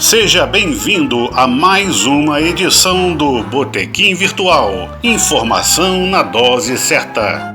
Seja bem-vindo a mais uma edição do Botequim Virtual. Informação na dose certa.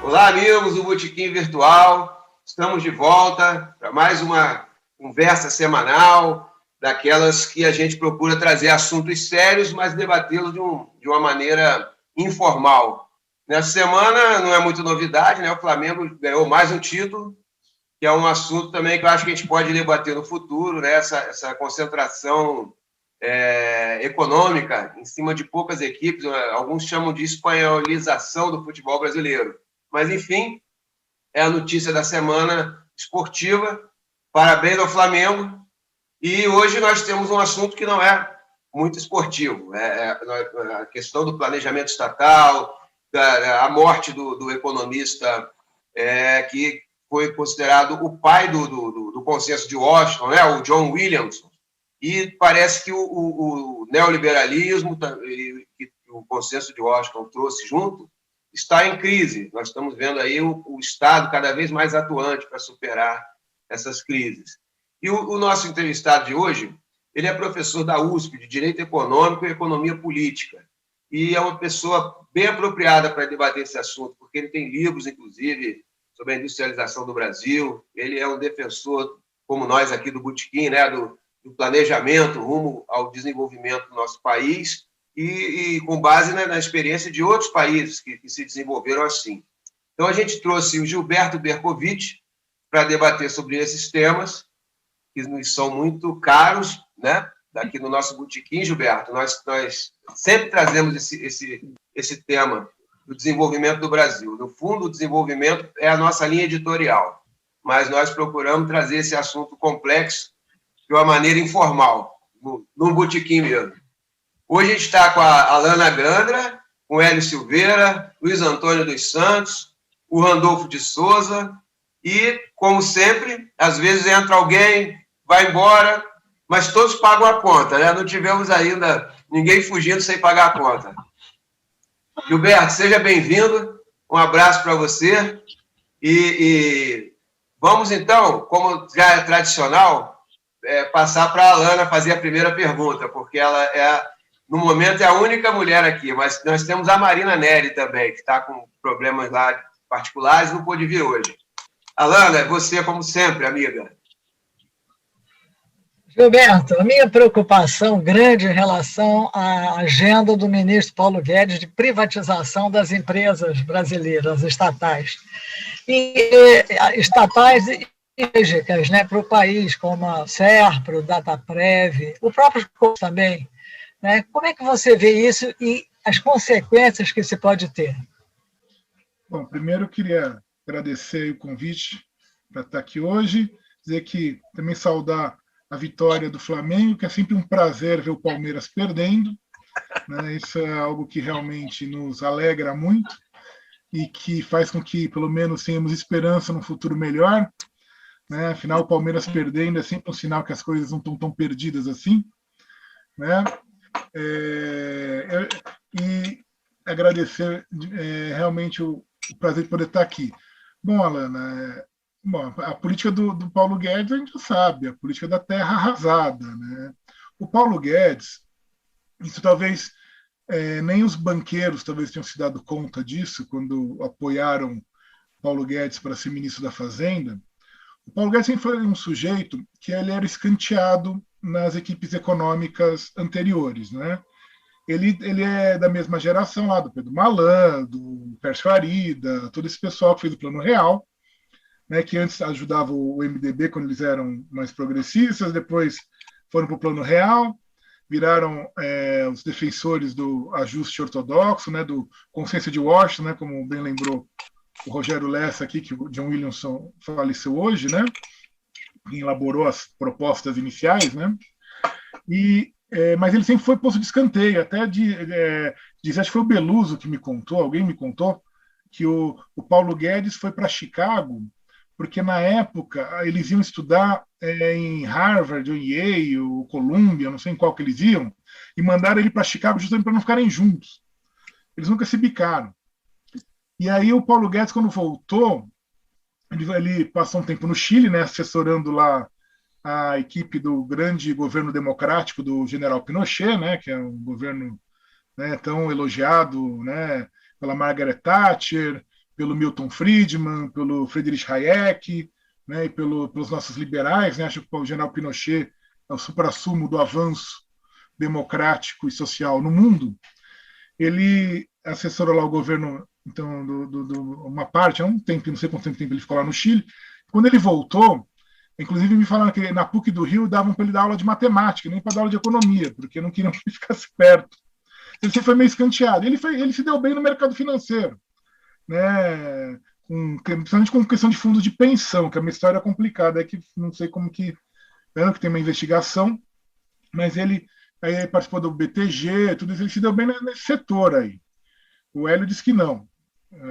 Olá, amigos do Botequim Virtual. Estamos de volta para mais uma conversa semanal, daquelas que a gente procura trazer assuntos sérios, mas debatê-los de uma maneira informal. Nessa semana não é muito novidade, né? O Flamengo ganhou mais um título, que é um assunto também que eu acho que a gente pode debater no futuro, né? Essa concentração econômica em cima de poucas equipes. Alguns chamam de espanholização do futebol brasileiro. Mas, enfim, é a notícia da semana esportiva. Parabéns ao Flamengo. E hoje nós temos um assunto que não é muito esportivo. A questão do planejamento estatal, a morte do economista que foi considerado o pai do consenso de Washington, né, o John Williamson. E parece que o neoliberalismo, que o consenso de Washington trouxe junto, está em crise. Nós estamos vendo aí o Estado cada vez mais atuante para superar essas crises. E o nosso entrevistado de hoje, ele é professor da USP de Direito Econômico e Economia Política. E é uma pessoa bem apropriada para debater esse assunto, porque ele tem livros, inclusive, sobre a industrialização do Brasil. Ele é um defensor, como nós aqui do Botequim, né, do planejamento rumo ao desenvolvimento do nosso país, e com base na experiência de outros países que se desenvolveram assim. Então, a gente trouxe o Gilberto Bercovitch para debater sobre esses temas, que nos são muito caros, né? Daqui no nosso Botequim, Gilberto, nós sempre trazemos esse tema do desenvolvimento do Brasil. No fundo, o desenvolvimento é a nossa linha editorial, mas nós procuramos trazer esse assunto complexo de uma maneira informal, num botequim mesmo. Hoje a gente está com a Alana Gandra, com o Hélio Silveira, Luiz Antônio dos Santos, o Randolfo de Souza e, como sempre, às vezes entra alguém, vai embora, mas todos pagam a conta, né? Não tivemos ainda ninguém fugindo sem pagar a conta. Gilberto, seja bem-vindo, um abraço para você e vamos então, como já é tradicional, passar para a Alana fazer a primeira pergunta, porque ela no momento é a única mulher aqui, mas nós temos a Marina Neri também, que está com problemas lá particulares e não pôde vir hoje. Alana, você, como sempre, amiga. Gilberto, a minha preocupação grande em relação à agenda do ministro Paulo Guedes de privatização das empresas brasileiras estatais. Estatais estratégicas, né, para o país, como a Serpro, Dataprev, o próprio Corpo também. Né? Como é que você vê isso e as consequências que se pode ter? Bom, primeiro eu queria agradecer o convite para estar aqui hoje, dizer que também saudar a vitória do Flamengo, que é sempre um prazer ver o Palmeiras perdendo, né? Isso é algo que realmente nos alegra muito e que faz com que, pelo menos, tenhamos esperança num futuro melhor. Né? Afinal, o Palmeiras perdendo é sempre um sinal que as coisas não estão tão perdidas assim. Né? E agradecer realmente o prazer de poder estar aqui. Bom, Alana, a política do Paulo Guedes a gente já sabe, a política da terra arrasada. Né? O Paulo Guedes, isso talvez nem os banqueiros talvez tenham se dado conta disso quando apoiaram Paulo Guedes para ser ministro da Fazenda. O Paulo Guedes sempre foi um sujeito que ele era escanteado nas equipes econômicas anteriores, né? Ele é da mesma geração lá do Pedro Malan, do Pércio Arida, todo esse pessoal que fez o Plano Real, né, que antes ajudava o MDB quando eles eram mais progressistas, depois foram para o Plano Real, viraram os defensores do ajuste ortodoxo, né, do consenso de Washington, né, como bem lembrou o Rogério Lessa aqui, que o John Williamson faleceu hoje, né? Quem elaborou as propostas iniciais, né? Mas ele sempre foi posto de escanteio, até acho que foi o Beluso que me contou, alguém me contou, que o Paulo Guedes foi para Chicago, porque na época eles iam estudar em Harvard, ou Yale, ou Columbia, não sei em qual que eles iam, e mandaram ele para Chicago justamente para não ficarem juntos. Eles nunca se bicaram. E aí o Paulo Guedes, quando voltou, ele passou um tempo no Chile, né, assessorando lá a equipe do grande governo democrático do general Pinochet, né, que é um governo, né, tão elogiado, né, pela Margaret Thatcher, pelo Milton Friedman, pelo Friedrich Hayek, né, e pelos nossos liberais. Né, acho que o general Pinochet é o suprassumo do avanço democrático e social no mundo. Ele assessorou lá o governo, então, uma parte, há um tempo, não sei quanto tempo ele ficou lá no Chile. Quando ele voltou, inclusive me falaram que na PUC do Rio davam para ele dar aula de matemática, nem para dar aula de economia, porque não queriam que ele ficasse perto. Ele sempre foi meio escanteado. Ele se deu bem no mercado financeiro, né? Principalmente com questão de fundos de pensão, que é uma história complicada, é que não sei como que tem uma investigação, mas ele aí participou do BTG, tudo isso, ele se deu bem nesse setor aí. O Hélio disse que não.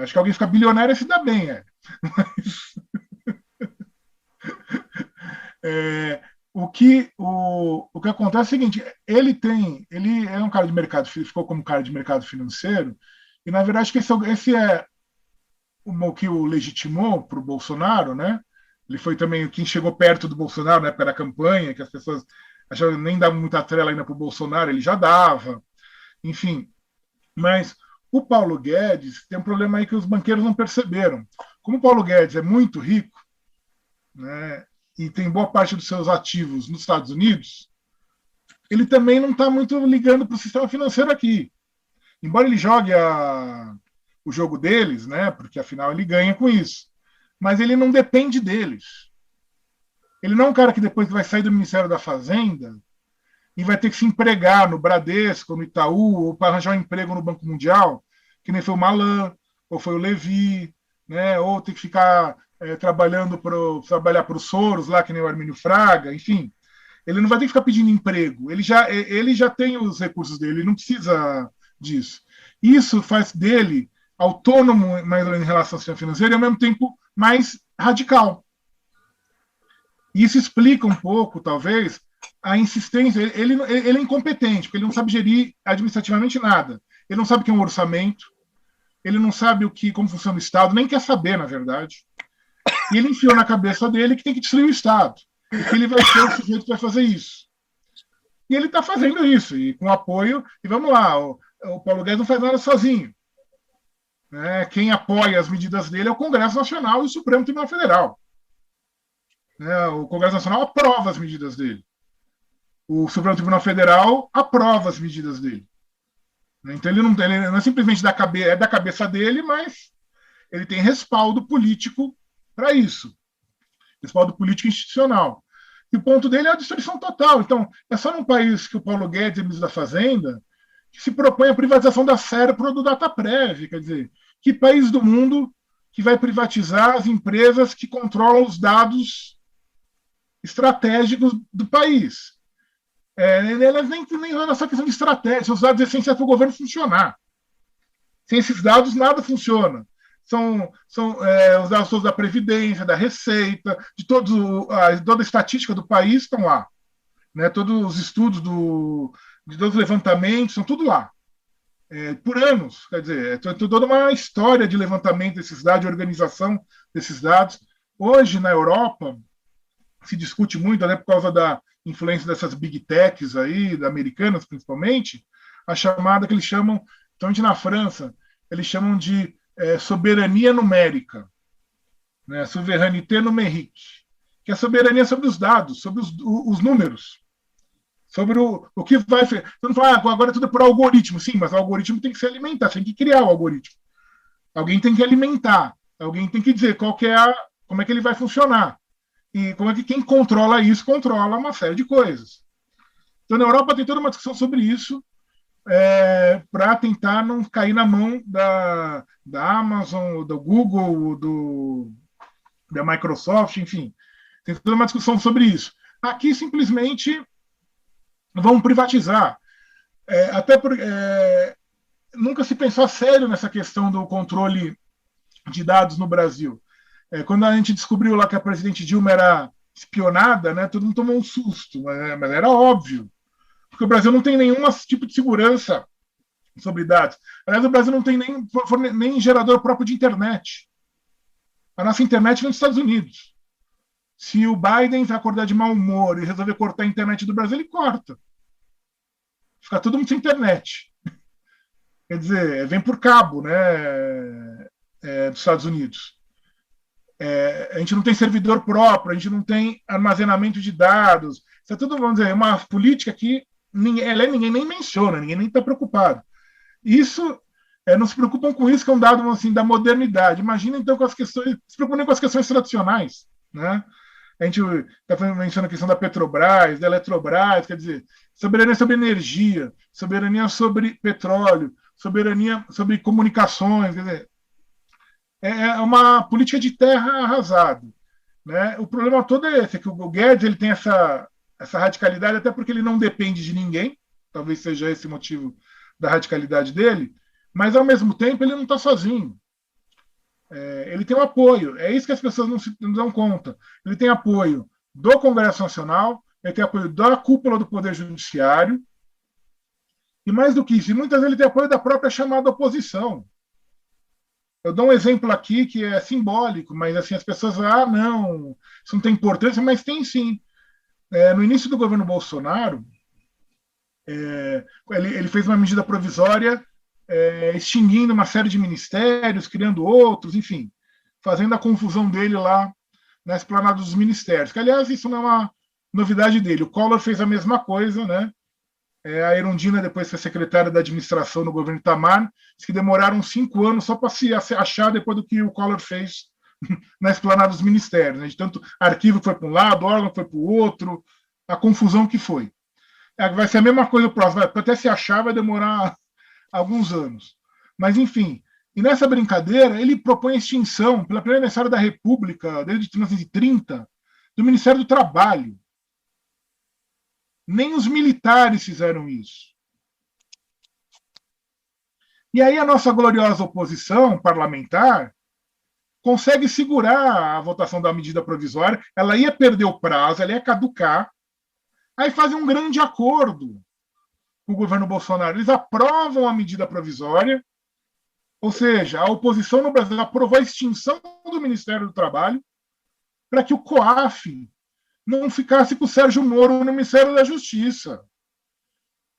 Acho que alguém fica bilionário e se dá bem, Hélio. Mas... o que acontece é o seguinte: ele é um cara de mercado, ficou como cara de mercado financeiro, e na verdade acho que esse é o que o legitimou para o Bolsonaro, né? Ele foi também quem chegou perto do Bolsonaro na época da campanha, que as pessoas achavam que nem dava muita trela ainda para o Bolsonaro, ele já dava, enfim. Mas o Paulo Guedes tem um problema aí que os banqueiros não perceberam. Como o Paulo Guedes é muito rico, né, e tem boa parte dos seus ativos nos Estados Unidos, ele também não está muito ligando para o sistema financeiro aqui. Embora ele jogue o jogo deles, né, porque afinal ele ganha com isso, mas ele não depende deles. Ele não é um cara que depois vai sair do Ministério da Fazenda e vai ter que se empregar no Bradesco, no Itaú, ou para arranjar um emprego no Banco Mundial, que nem foi o Malan, ou foi o Levi, né, ou ter que ficar trabalhar para os Soros, lá, que nem o Armínio Fraga, enfim. Ele não vai ter que ficar pedindo emprego. Ele já tem os recursos dele, ele não precisa disso. Isso faz dele autônomo mais em relação ao sistema financeiro e, ao mesmo tempo, mais radical. Isso explica um pouco, talvez, a insistência. Ele é incompetente, porque ele não sabe gerir administrativamente nada. Ele não sabe o que é um orçamento, ele não sabe como funciona o Estado, nem quer saber, na verdade. E ele enfiou na cabeça dele que tem que destruir o Estado, e que ele vai ser o sujeito que vai fazer isso. E ele está fazendo isso, e com apoio. E vamos lá, o Paulo Guedes não faz nada sozinho. Quem apoia as medidas dele é o Congresso Nacional e o Supremo Tribunal Federal. O Congresso Nacional aprova as medidas dele. O Supremo Tribunal Federal aprova as medidas dele. Então ele não é simplesmente da cabeça dele, mas ele tem respaldo político para isso. Respaldo político institucional. E o ponto dele é a destruição total. Então, é só num país que o Paulo Guedes é ministro da Fazenda que se propõe a privatização da Serpro ou do Dataprev. Quer dizer, que país do mundo que vai privatizar as empresas que controlam os dados estratégicos do país? Elas nem essa questão de estratégia, são os dados essenciais para o governo funcionar. Sem esses dados, nada funciona. São os dados todos da Previdência, da Receita, de toda a estatística do país estão lá. Todos os estudos de todos os levantamentos, são tudo lá. Por anos, quer dizer, toda uma história de levantamento desses dados, de organização desses dados. Hoje, na Europa, se discute muito, por causa da influência dessas big techs aí, americanas principalmente, a chamada que eles chamam, principalmente na França, eles chamam de soberania numérica, souveraineté numérique, que é a soberania sobre os dados, sobre os números, sobre o que vai... Você não fala, agora tudo é por algoritmo. Sim, mas o algoritmo tem que se alimentar, você tem que criar o algoritmo. Alguém tem que alimentar, alguém tem que dizer como é que ele vai funcionar. E como é que quem controla isso, controla uma série de coisas. Então, na Europa tem toda uma discussão sobre isso, para tentar não cair na mão da Amazon, do Google, da Microsoft, enfim. Tem toda uma discussão sobre isso. Aqui, simplesmente, vão privatizar. Até porque nunca se pensou a sério nessa questão do controle de dados no Brasil. Quando a gente descobriu lá que a presidente Dilma era espionada, né, todo mundo tomou um susto, mas era óbvio, porque o Brasil não tem nenhum tipo de segurança sobre dados. Aliás, o Brasil não tem nem gerador próprio de internet. A nossa internet vem dos Estados Unidos. Se o Biden acordar de mau humor e resolver cortar a internet do Brasil, ele corta. Fica todo mundo sem internet. Quer dizer, vem por cabo, né, dos Estados Unidos. A gente não tem servidor próprio, a gente não tem armazenamento de dados. Isso é tudo, vamos dizer, uma política que ninguém nem menciona, ninguém nem está preocupado. Isso, não se preocupam com isso, que é um dado assim, da modernidade. Imagina, então, com as questões, se preocupem com as questões tradicionais. Né? A gente está mencionando a questão da Petrobras, da Eletrobras, quer dizer, soberania sobre energia, soberania sobre petróleo, soberania sobre comunicações, quer dizer, é uma política de terra arrasada. Né? O problema todo é esse, é que o Guedes ele tem essa radicalidade, até porque ele não depende de ninguém, talvez seja esse o motivo da radicalidade dele, mas, ao mesmo tempo, ele não está sozinho. Ele tem um apoio, é isso que as pessoas não dão conta. Ele tem apoio do Congresso Nacional, ele tem apoio da cúpula do Poder Judiciário, e mais do que isso, muitas vezes ele tem apoio da própria chamada oposição. Eu dou um exemplo aqui que é simbólico, mas assim, as pessoas falam, não, isso não tem importância, mas tem sim. No início do governo Bolsonaro, ele fez uma medida provisória extinguindo uma série de ministérios, criando outros, enfim, fazendo a confusão dele lá na esplanada dos ministérios. Que, aliás, isso não é uma novidade dele. O Collor fez a mesma coisa, né? A Erundina, depois foi secretária da administração no governo Itamar, disse que demoraram 5 anos só para se achar depois do que o Collor fez na esplanada dos ministérios. Né? De tanto arquivo foi para um lado, órgão foi para o outro, a confusão que foi. Vai ser a mesma coisa próximo. Até se achar vai demorar alguns anos. Mas, enfim, e nessa brincadeira, ele propõe a extinção, pela primeira aniversário da República, desde 1930, do Ministério do Trabalho. Nem os militares fizeram isso. E aí a nossa gloriosa oposição parlamentar consegue segurar a votação da medida provisória, ela ia perder o prazo, ela ia caducar, aí fazem um grande acordo com o governo Bolsonaro. Eles aprovam a medida provisória, ou seja, a oposição no Brasil aprovou a extinção do Ministério do Trabalho para que o COAF não ficasse com o Sérgio Moro no Ministério da Justiça.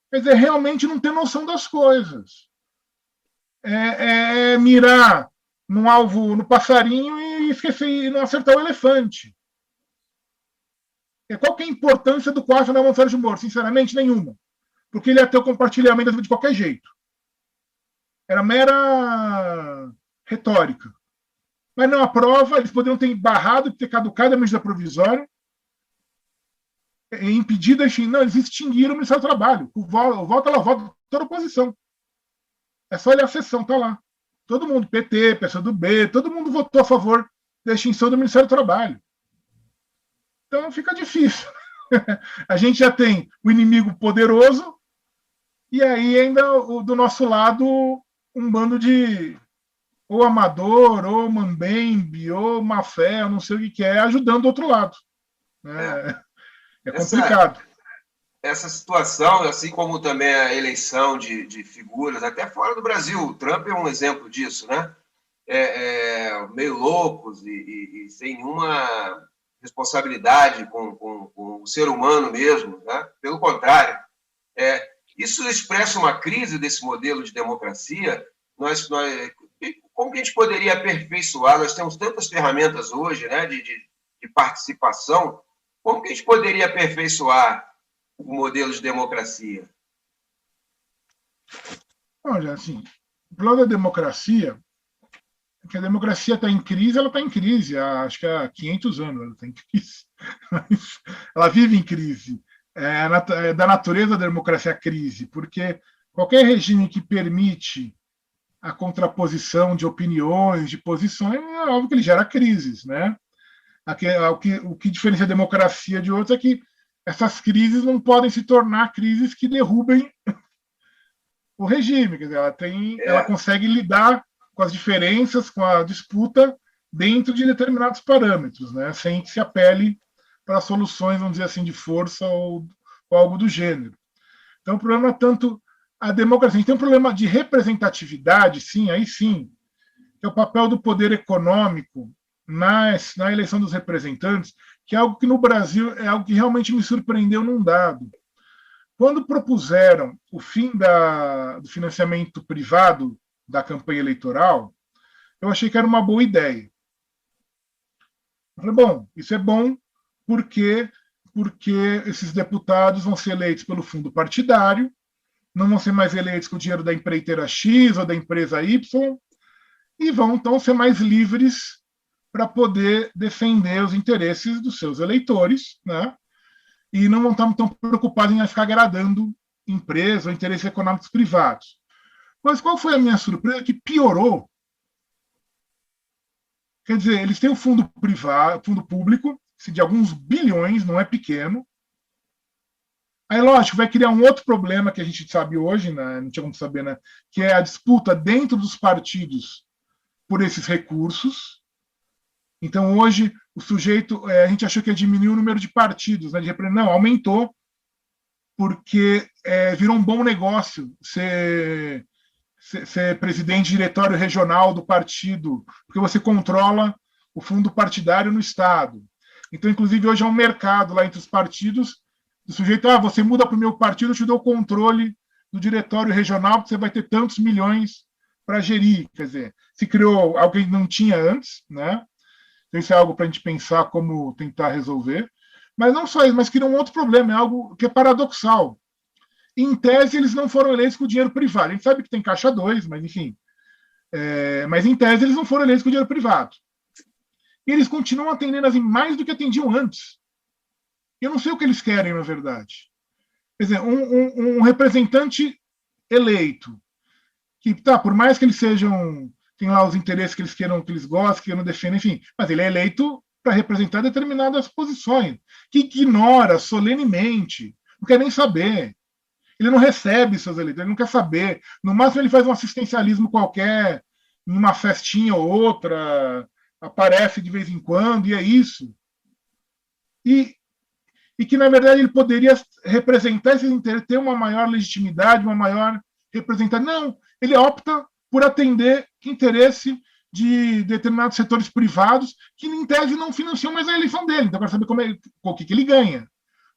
Quer dizer, realmente não tem noção das coisas. Mirar no alvo, no passarinho e esquecer e não acertar o elefante. Qual que é a importância do COAF na mão do Sérgio Moro? Sinceramente, nenhuma. Porque ele ia ter o compartilhamento de qualquer jeito. Era mera retórica. Mas não aprova, eles poderiam ter barrado e ter caducado a medida provisória, impedido, não, eles extinguiram o Ministério do Trabalho. O voto, ela vota toda a oposição. É só olhar a sessão, está lá. Todo mundo, PT, PCdoB, todo mundo votou a favor da extinção do Ministério do Trabalho. Então fica difícil. A gente já tem o inimigo poderoso e aí ainda do nosso lado um bando de ou amador, ou mambembe, ou má fé, eu não sei o que é, ajudando do outro lado. É complicado. Essa situação, assim como também a eleição de figuras, até fora do Brasil, o Trump é um exemplo disso, né? Meio loucos e sem nenhuma responsabilidade com o ser humano mesmo, né? Pelo contrário. Isso expressa uma crise desse modelo de democracia. Como que a gente poderia aperfeiçoar? Nós temos tantas ferramentas hoje, né, de participação. Como que a gente poderia aperfeiçoar o modelo de democracia? Olha, assim, o plano da democracia, que a democracia está em crise, ela está em crise, acho que há 500 anos ela está em crise. Ela vive em crise. É da natureza da democracia a crise, porque qualquer regime que permite a contraposição de opiniões, de posições, é óbvio que ele gera crises, né? O que diferencia a democracia de outros é que essas crises não podem se tornar crises que derrubem o regime. Quer dizer, ela consegue lidar com as diferenças, com a disputa dentro de determinados parâmetros, né? Sem que se apele para soluções, vamos dizer assim, de força ou algo do gênero. Então, o problema é tanto a democracia. A gente tem um problema de representatividade, sim, aí sim, que é o papel do poder econômico na eleição dos representantes, que é algo que no Brasil é algo que realmente me surpreendeu num dado. Quando propuseram o fim do financiamento privado da campanha eleitoral, eu achei que era uma boa ideia. Eu falei, bom, isso é bom porque esses deputados vão ser eleitos pelo fundo partidário, não vão ser mais eleitos com o dinheiro da empreiteira X ou da empresa Y, e vão, então, ser mais livres para poder defender os interesses dos seus eleitores, né? E não vão estar tão preocupados em ficar agradando empresas ou interesses econômicos privados. Mas qual foi a minha surpresa? Que piorou. Quer dizer, eles têm o fundo privado, fundo público, de alguns bilhões, não é pequeno. Aí, lógico, vai criar um outro problema que a gente sabe hoje, né? Não tinha como saber, né? Que é a disputa dentro dos partidos por esses recursos. Então, hoje, o sujeito, a gente achou que ia diminuir o número de partidos, né? Não, aumentou, porque virou um bom negócio ser presidente de diretório regional do partido, porque você controla o fundo partidário no Estado. Então, inclusive, hoje é um mercado lá entre os partidos, do sujeito, você muda para o meu partido, eu te dou o controle do diretório regional, porque você vai ter tantos milhões para gerir. Quer dizer, se criou algo que não tinha antes, né? Então, isso é algo para a gente pensar como tentar resolver. Mas não só isso, mas cria um outro problema, é algo que é paradoxal. Em tese, eles não foram eleitos com dinheiro privado. A gente sabe que tem Caixa 2, mas enfim. Mas em tese, eles não foram eleitos com dinheiro privado. E eles continuam atendendo assim, mais do que atendiam antes. Eu não sei o que eles querem, na verdade. Quer dizer, um representante eleito, que, por mais que eles sejam, tem lá os interesses que eles queiram, que eles gostam, que não defendem, enfim, mas ele é eleito para representar determinadas posições, que ignora solenemente, não quer nem saber. Ele não recebe seus eleitores, ele não quer saber. No máximo, ele faz um assistencialismo qualquer, numa festinha ou outra, aparece de vez em quando, e é isso. E que, na verdade, ele poderia representar esses interesses, ter uma maior legitimidade, uma maior representação. Não, ele opta por atender interesse de determinados setores privados que, em tese, não financiam mais a eleição dele. Então, eu quero saber o que ele ganha.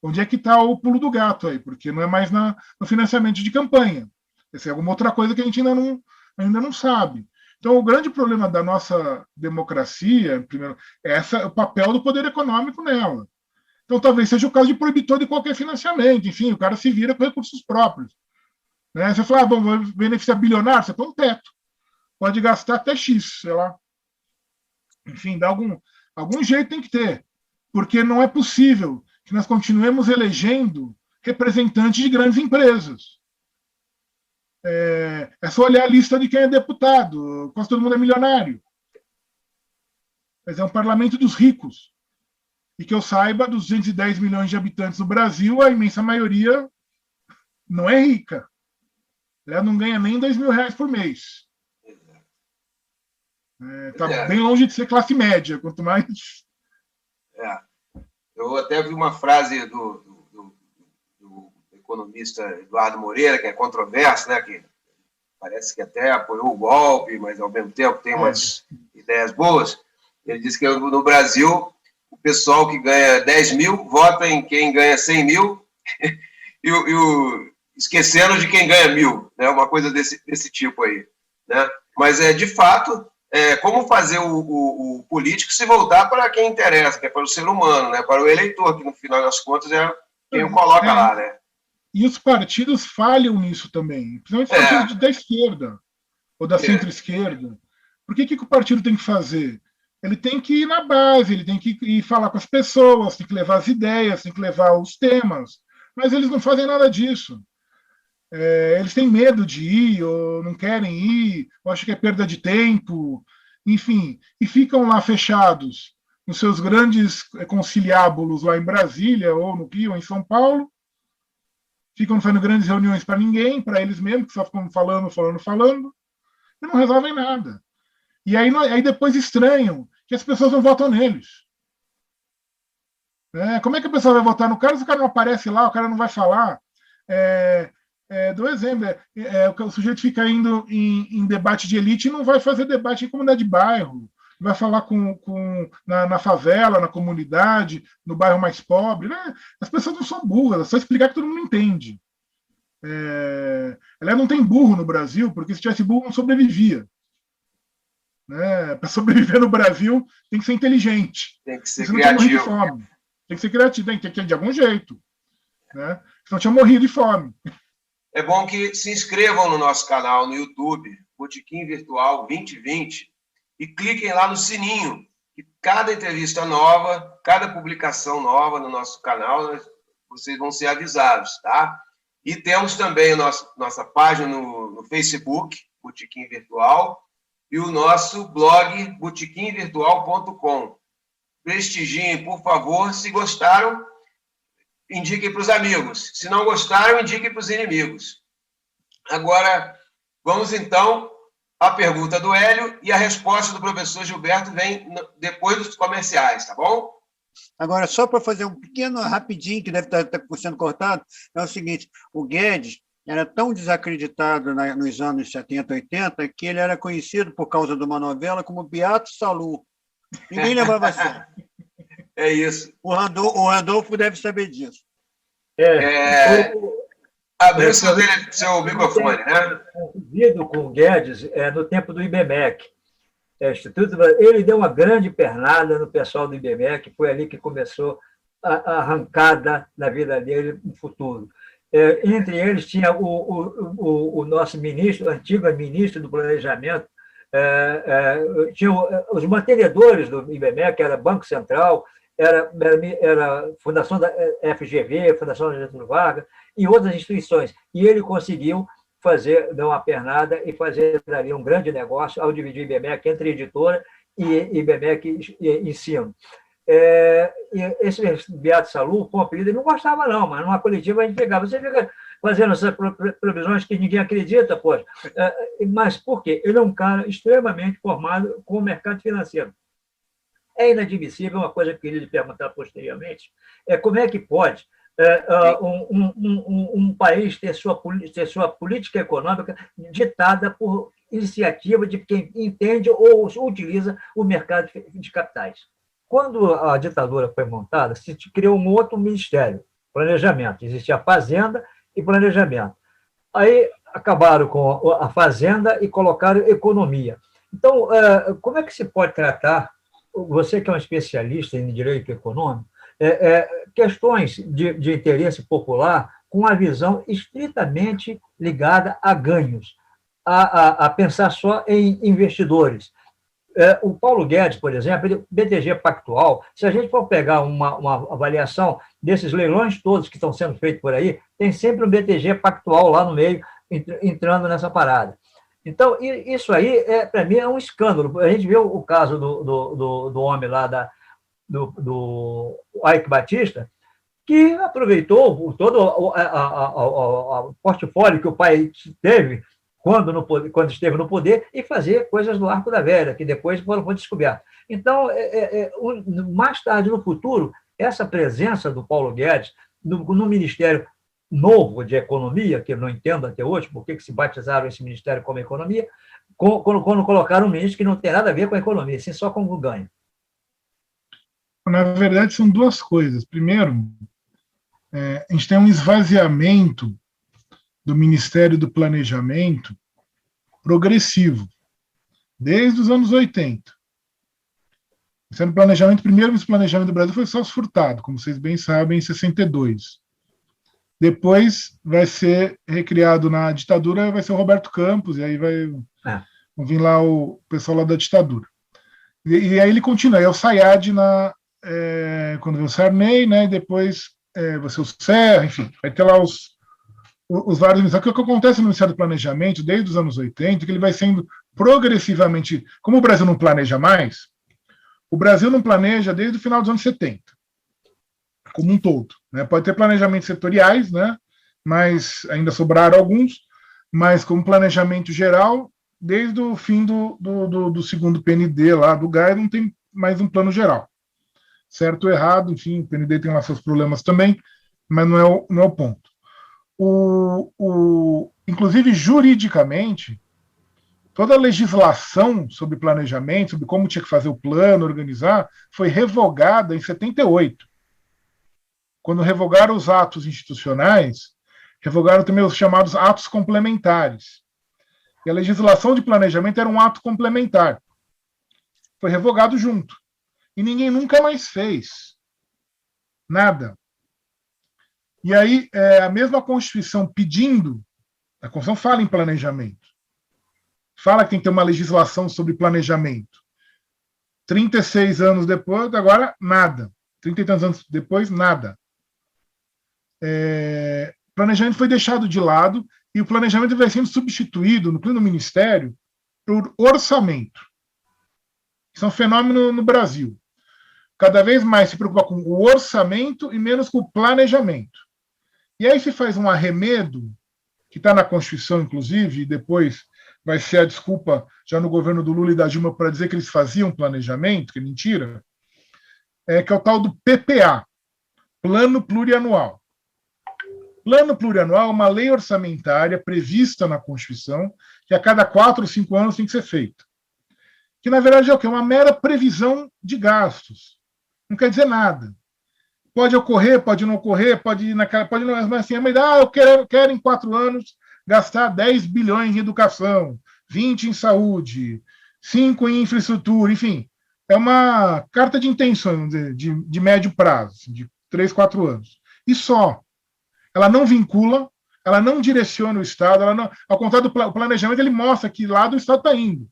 Onde é que está o pulo do gato aí? Porque não é mais no financiamento de campanha. Essa é alguma outra coisa que a gente ainda não sabe. Então, o grande problema da nossa democracia, primeiro, é o papel do poder econômico nela. Então, talvez seja o caso de proibir todo e qualquer financiamento. Enfim, o cara se vira com recursos próprios. Né? Você fala, vamos beneficiar bilionário, você põe um teto. Pode gastar até X, sei lá. Enfim, dá algum jeito tem que ter. Porque não é possível que nós continuemos elegendo representantes de grandes empresas. É só olhar a lista de quem é deputado, quase todo mundo é milionário. Mas é um parlamento dos ricos. E que eu saiba, dos 210 milhões de habitantes do Brasil, a imensa maioria não é rica. Ela não ganha nem R$2.000 por mês. Está bem longe de ser classe média, quanto mais... Eu até vi uma frase do economista Eduardo Moreira, que é controverso, né? Que parece que até apoiou o golpe, mas ao mesmo tempo tem umas ideias boas. Ele disse que no Brasil o pessoal que ganha 10 mil vota em quem ganha 100 mil esquecendo de quem ganha 1.000, né? Uma coisa desse tipo aí, né? Mas, de fato, como fazer o político se voltar para quem interessa, que é para o ser humano, né? Para o eleitor, que no final das contas é quem o coloca lá, né? E os partidos falham nisso também, principalmente os partidos da esquerda ou da centro-esquerda. Por que o partido tem que fazer? Ele tem que ir na base, ele tem que ir falar com as pessoas, tem que levar as ideias, tem que levar os temas, mas eles não fazem nada disso. Eles têm medo de ir, ou não querem ir, ou acham que é perda de tempo, enfim, e ficam lá fechados nos seus grandes conciliábulos lá em Brasília, ou no Rio, ou em São Paulo, ficam fazendo grandes reuniões para ninguém, para eles mesmos, que só ficam falando, e não resolvem nada. E aí depois estranham que as pessoas não votam neles. Como é que a pessoa vai votar no cara se o cara não aparece lá, o cara não vai falar? Do exemplo, o sujeito fica indo em debate de elite e não vai fazer debate em comunidade de bairro, vai falar na favela, na comunidade, no bairro mais pobre. Né? As pessoas não são burras, é só explicar que todo mundo entende. Ela não tem burro no Brasil, porque se tivesse burro não sobrevivia. Para sobreviver no Brasil tem que ser inteligente. Tem que ser Senão criativo. tinha morrido de fome. Tem que ser criativo, tem que ter de algum jeito. Senão tinha morrido de fome. É bom que se inscrevam no nosso canal no YouTube, Botequim Virtual 2020, e cliquem lá no sininho, que cada entrevista nova, cada publicação nova no nosso canal, vocês vão ser avisados, tá? E temos também a nossa página no Facebook, Botequim Virtual, e o nosso blog, botequimvirtual.com. Prestigiem, por favor. Se gostaram, indiquem para os amigos. Se não gostaram, indiquem para os inimigos. Agora, vamos então à pergunta do Hélio e a resposta do professor Gilberto vem depois dos comerciais, tá bom? Agora, só para fazer um pequeno rapidinho, que deve estar sendo cortado, é o seguinte, o Guedes era tão desacreditado nos anos 70, 80, que ele era conhecido por causa de uma novela como Beato Salu. Ninguém levava a sério. É isso. O Randolfo deve saber disso. Abriu seu microfone, né? Convivido com o Guedes no tempo do IBMEC. Ele deu uma grande pernada no pessoal do IBMEC, foi ali que começou a arrancada na vida dele no futuro. Entre eles tinha o nosso ministro, antigo ministro do Planejamento, tinha os mantenedores do IBMEC, era Banco Central, era Fundação da FGV, Fundação da Getúlio Vargas, e outras instituições. E ele conseguiu dar uma pernada e fazer ali um grande negócio ao dividir o IBMEC entre editora e IBMEC Ensino. Esse Beato Salu, com o apelido, ele não gostava, não, mas numa coletiva a gente pegava. Você fica fazendo essas previsões que ninguém acredita, poxa. Mas por quê? Ele é um cara extremamente formado com o mercado financeiro. É inadmissível, uma coisa que eu queria lhe perguntar posteriormente, como é que pode um país ter sua política econômica ditada por iniciativa de quem entende ou utiliza o mercado de capitais. Quando a ditadura foi montada, se criou um outro ministério, planejamento. Existia a Fazenda e Planejamento. Aí acabaram com a Fazenda e colocaram Economia. Então, como é que se pode tratar, você que é um especialista em direito econômico, questões de interesse popular com a visão estritamente ligada a ganhos, a pensar só em investidores? O Paulo Guedes, por exemplo, BTG Pactual, se a gente for pegar uma avaliação desses leilões todos que estão sendo feitos por aí, tem sempre um BTG Pactual lá no meio, entrando nessa parada. Então, isso aí, para mim, é um escândalo. A gente viu o caso do homem lá, do Ike Batista, que aproveitou todo o portfólio que o pai teve quando esteve no poder e fazer coisas do Arco da Velha, que depois foram descobertas. Então, mais tarde, no futuro, essa presença do Paulo Guedes no Ministério Novo de Economia, que eu não entendo até hoje por que se batizaram esse Ministério como Economia, quando colocaram um ministro que não tem nada a ver com a economia, assim, só com o ganho. Na verdade, são duas coisas. Primeiro, a gente tem um esvaziamento do Ministério do Planejamento progressivo, desde os anos 80. O Ministério do Planejamento, primeiro ministro do Planejamento do Brasil foi Celso Furtado, como vocês bem sabem, em 62. Depois vai ser recriado na ditadura, vai ser o Roberto Campos, e aí vai vir lá o pessoal lá da ditadura. E aí ele continua, aí é o Sayad quando vem o Sarney, né, e depois vai ser o Serra, enfim, vai ter lá os vários ministérios. O que acontece no Ministério do Planejamento, desde os anos 80, que ele vai sendo progressivamente... Como o Brasil não planeja mais, o Brasil não planeja desde o final dos anos 70, como um todo. Né? Pode ter planejamentos setoriais, né? Mas ainda sobraram alguns, mas como planejamento geral, desde o fim do segundo PND lá do Geisel, não tem mais um plano geral. Certo ou errado, enfim, o PND tem lá seus problemas também, mas não é o ponto. Inclusive, juridicamente, toda a legislação sobre planejamento, sobre como tinha que fazer o plano, organizar, foi revogada em 78. Quando revogaram os atos institucionais, revogaram também os chamados atos complementares. E a legislação de planejamento era um ato complementar. Foi revogado junto. E ninguém nunca mais fez. Nada. E aí, a mesma Constituição pedindo, a Constituição fala em planejamento. Fala que tem que ter uma legislação sobre planejamento. 36 anos depois, agora, nada. 30 e tantos anos depois, nada. O planejamento foi deixado de lado e o planejamento vai sendo substituído no pleno ministério por orçamento. Isso é um fenômeno no Brasil. Cada vez mais se preocupa com o orçamento e menos com o planejamento. E aí se faz um arremedo, que está na Constituição, inclusive, e depois vai ser a desculpa já no governo do Lula e da Dilma para dizer que eles faziam planejamento, que é mentira, que é o tal do PPA, Plano Plurianual. Plano Plurianual é uma lei orçamentária prevista na Constituição, que a cada 4 ou 5 anos tem que ser feita. Que, na verdade, é o quê? Uma mera previsão de gastos. Não quer dizer nada. Pode ocorrer, pode não ocorrer, pode ir naquela, pode não, mas assim, eu quero em 4 anos gastar 10 bilhões em educação, 20 em saúde, 5 em infraestrutura, enfim. É uma carta de intenção de médio prazo, de 3, 4 anos. E só. Ela não vincula, ela não direciona o Estado, ao contrário do planejamento, ele mostra que lado o Estado está indo.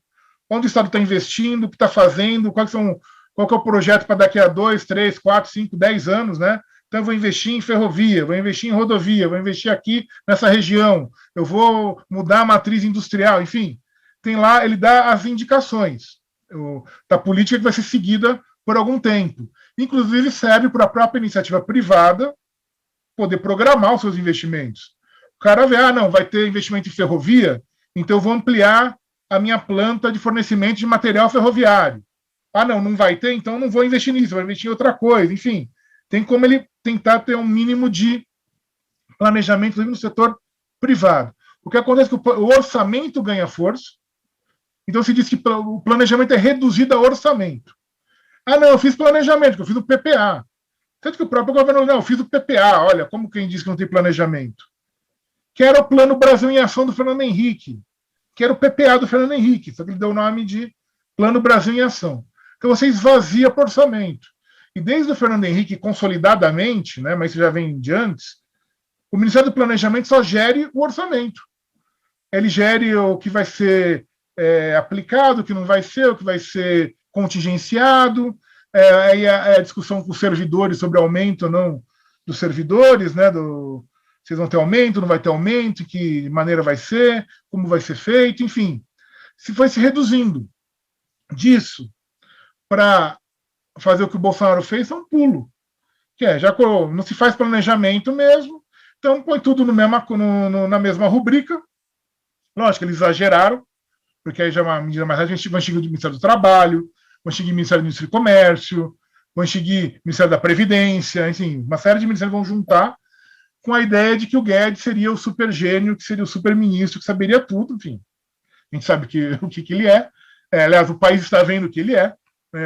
Onde o Estado está investindo, o que está fazendo, qual que é o projeto para daqui a 2, 3, 4, 5, 10 anos, né? Então, eu vou investir em ferrovia, vou investir em rodovia, vou investir aqui nessa região, eu vou mudar a matriz industrial, enfim. Tem lá, ele dá as indicações da política que vai ser seguida por algum tempo. Inclusive, serve para a própria iniciativa privada poder programar os seus investimentos. O cara vê, não, vai ter investimento em ferrovia, então eu vou ampliar a minha planta de fornecimento de material ferroviário. Não vai ter, então não vou investir nisso, vou investir em outra coisa. Enfim, tem como ele tentar ter um mínimo de planejamento no setor privado. O que acontece é que o orçamento ganha força, então se diz que o planejamento é reduzido a orçamento. Eu fiz planejamento, eu fiz o PPA. Tanto que o próprio governo, eu fiz o PPA, olha, como quem diz que não tem planejamento. Que era o Plano Brasil em Ação do Fernando Henrique, que era o PPA do Fernando Henrique, só que ele deu o nome de Plano Brasil em Ação. Então você esvazia por orçamento. E desde o Fernando Henrique, consolidadamente, né, mas isso já vem de antes, o Ministério do Planejamento só gere o orçamento. Ele gere o que vai ser aplicado, o que não vai ser, o que vai ser contingenciado, aí a discussão com os servidores sobre aumento ou não dos servidores, né, vocês vão ter aumento, não vai ter aumento, que maneira vai ser, como vai ser feito, enfim. Se foi se reduzindo disso para fazer o que o Bolsonaro fez, é um pulo. Que já não se faz planejamento mesmo, então põe tudo na mesma rubrica. Lógico, eles exageraram, porque aí já é uma medida mais rápida, vão extinguir o Ministério do Trabalho, vão extinguir o Ministério do Indústria e Comércio, vão extinguir o Ministério da Previdência, enfim, uma série de ministérios vão juntar com a ideia de que o Guedes seria o super gênio, que seria o super ministro, que saberia tudo, enfim. A gente sabe o que ele é. Aliás, o país está vendo o que ele é,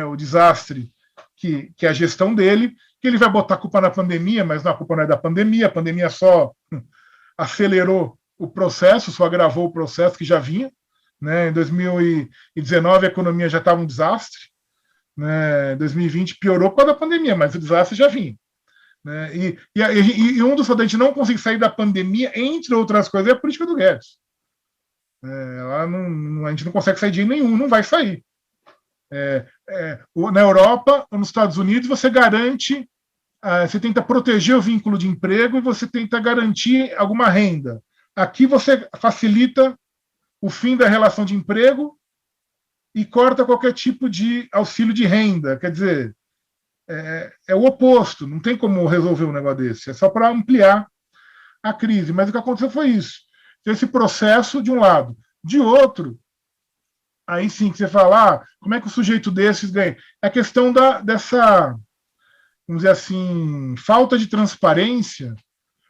o desastre que é a gestão dele, que ele vai botar a culpa na pandemia, mas a culpa não é da pandemia, a pandemia só acelerou o processo, só agravou o processo que já vinha. Né? Em 2019 a economia já estava um desastre, né? Em 2020 piorou por causa da pandemia, mas o desastre já vinha. Né? E um dos fatores de não conseguir sair da pandemia, entre outras coisas, é a política do Guedes. A gente não consegue sair de nenhum, não vai sair. Na Europa, nos Estados Unidos, você garante, você tenta proteger o vínculo de emprego e você tenta garantir alguma renda. Aqui você facilita o fim da relação de emprego e corta qualquer tipo de auxílio de renda. Quer dizer, é o oposto, não tem como resolver um negócio desse, é só para ampliar a crise. Mas o que aconteceu foi isso. Esse processo, de um lado. De outro, aí sim que você fala, como é que o sujeito desses ganha? É a questão dessa, vamos dizer assim, falta de transparência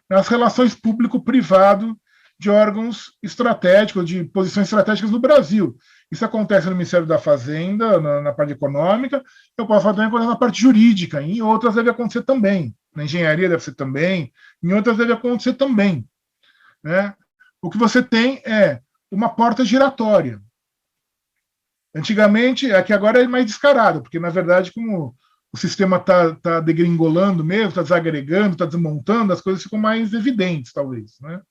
nas relações público-privado de órgãos estratégicos, de posições estratégicas no Brasil. Isso acontece no Ministério da Fazenda, na parte econômica, eu posso falar também na parte jurídica, em outras deve acontecer também, na engenharia deve ser também, em outras deve acontecer também. Né? O que você tem é uma porta giratória. Antigamente, aqui agora é mais descarado, porque, na verdade, como o sistema está degringolando mesmo, está desagregando, está desmontando, as coisas ficam mais evidentes, talvez. Né?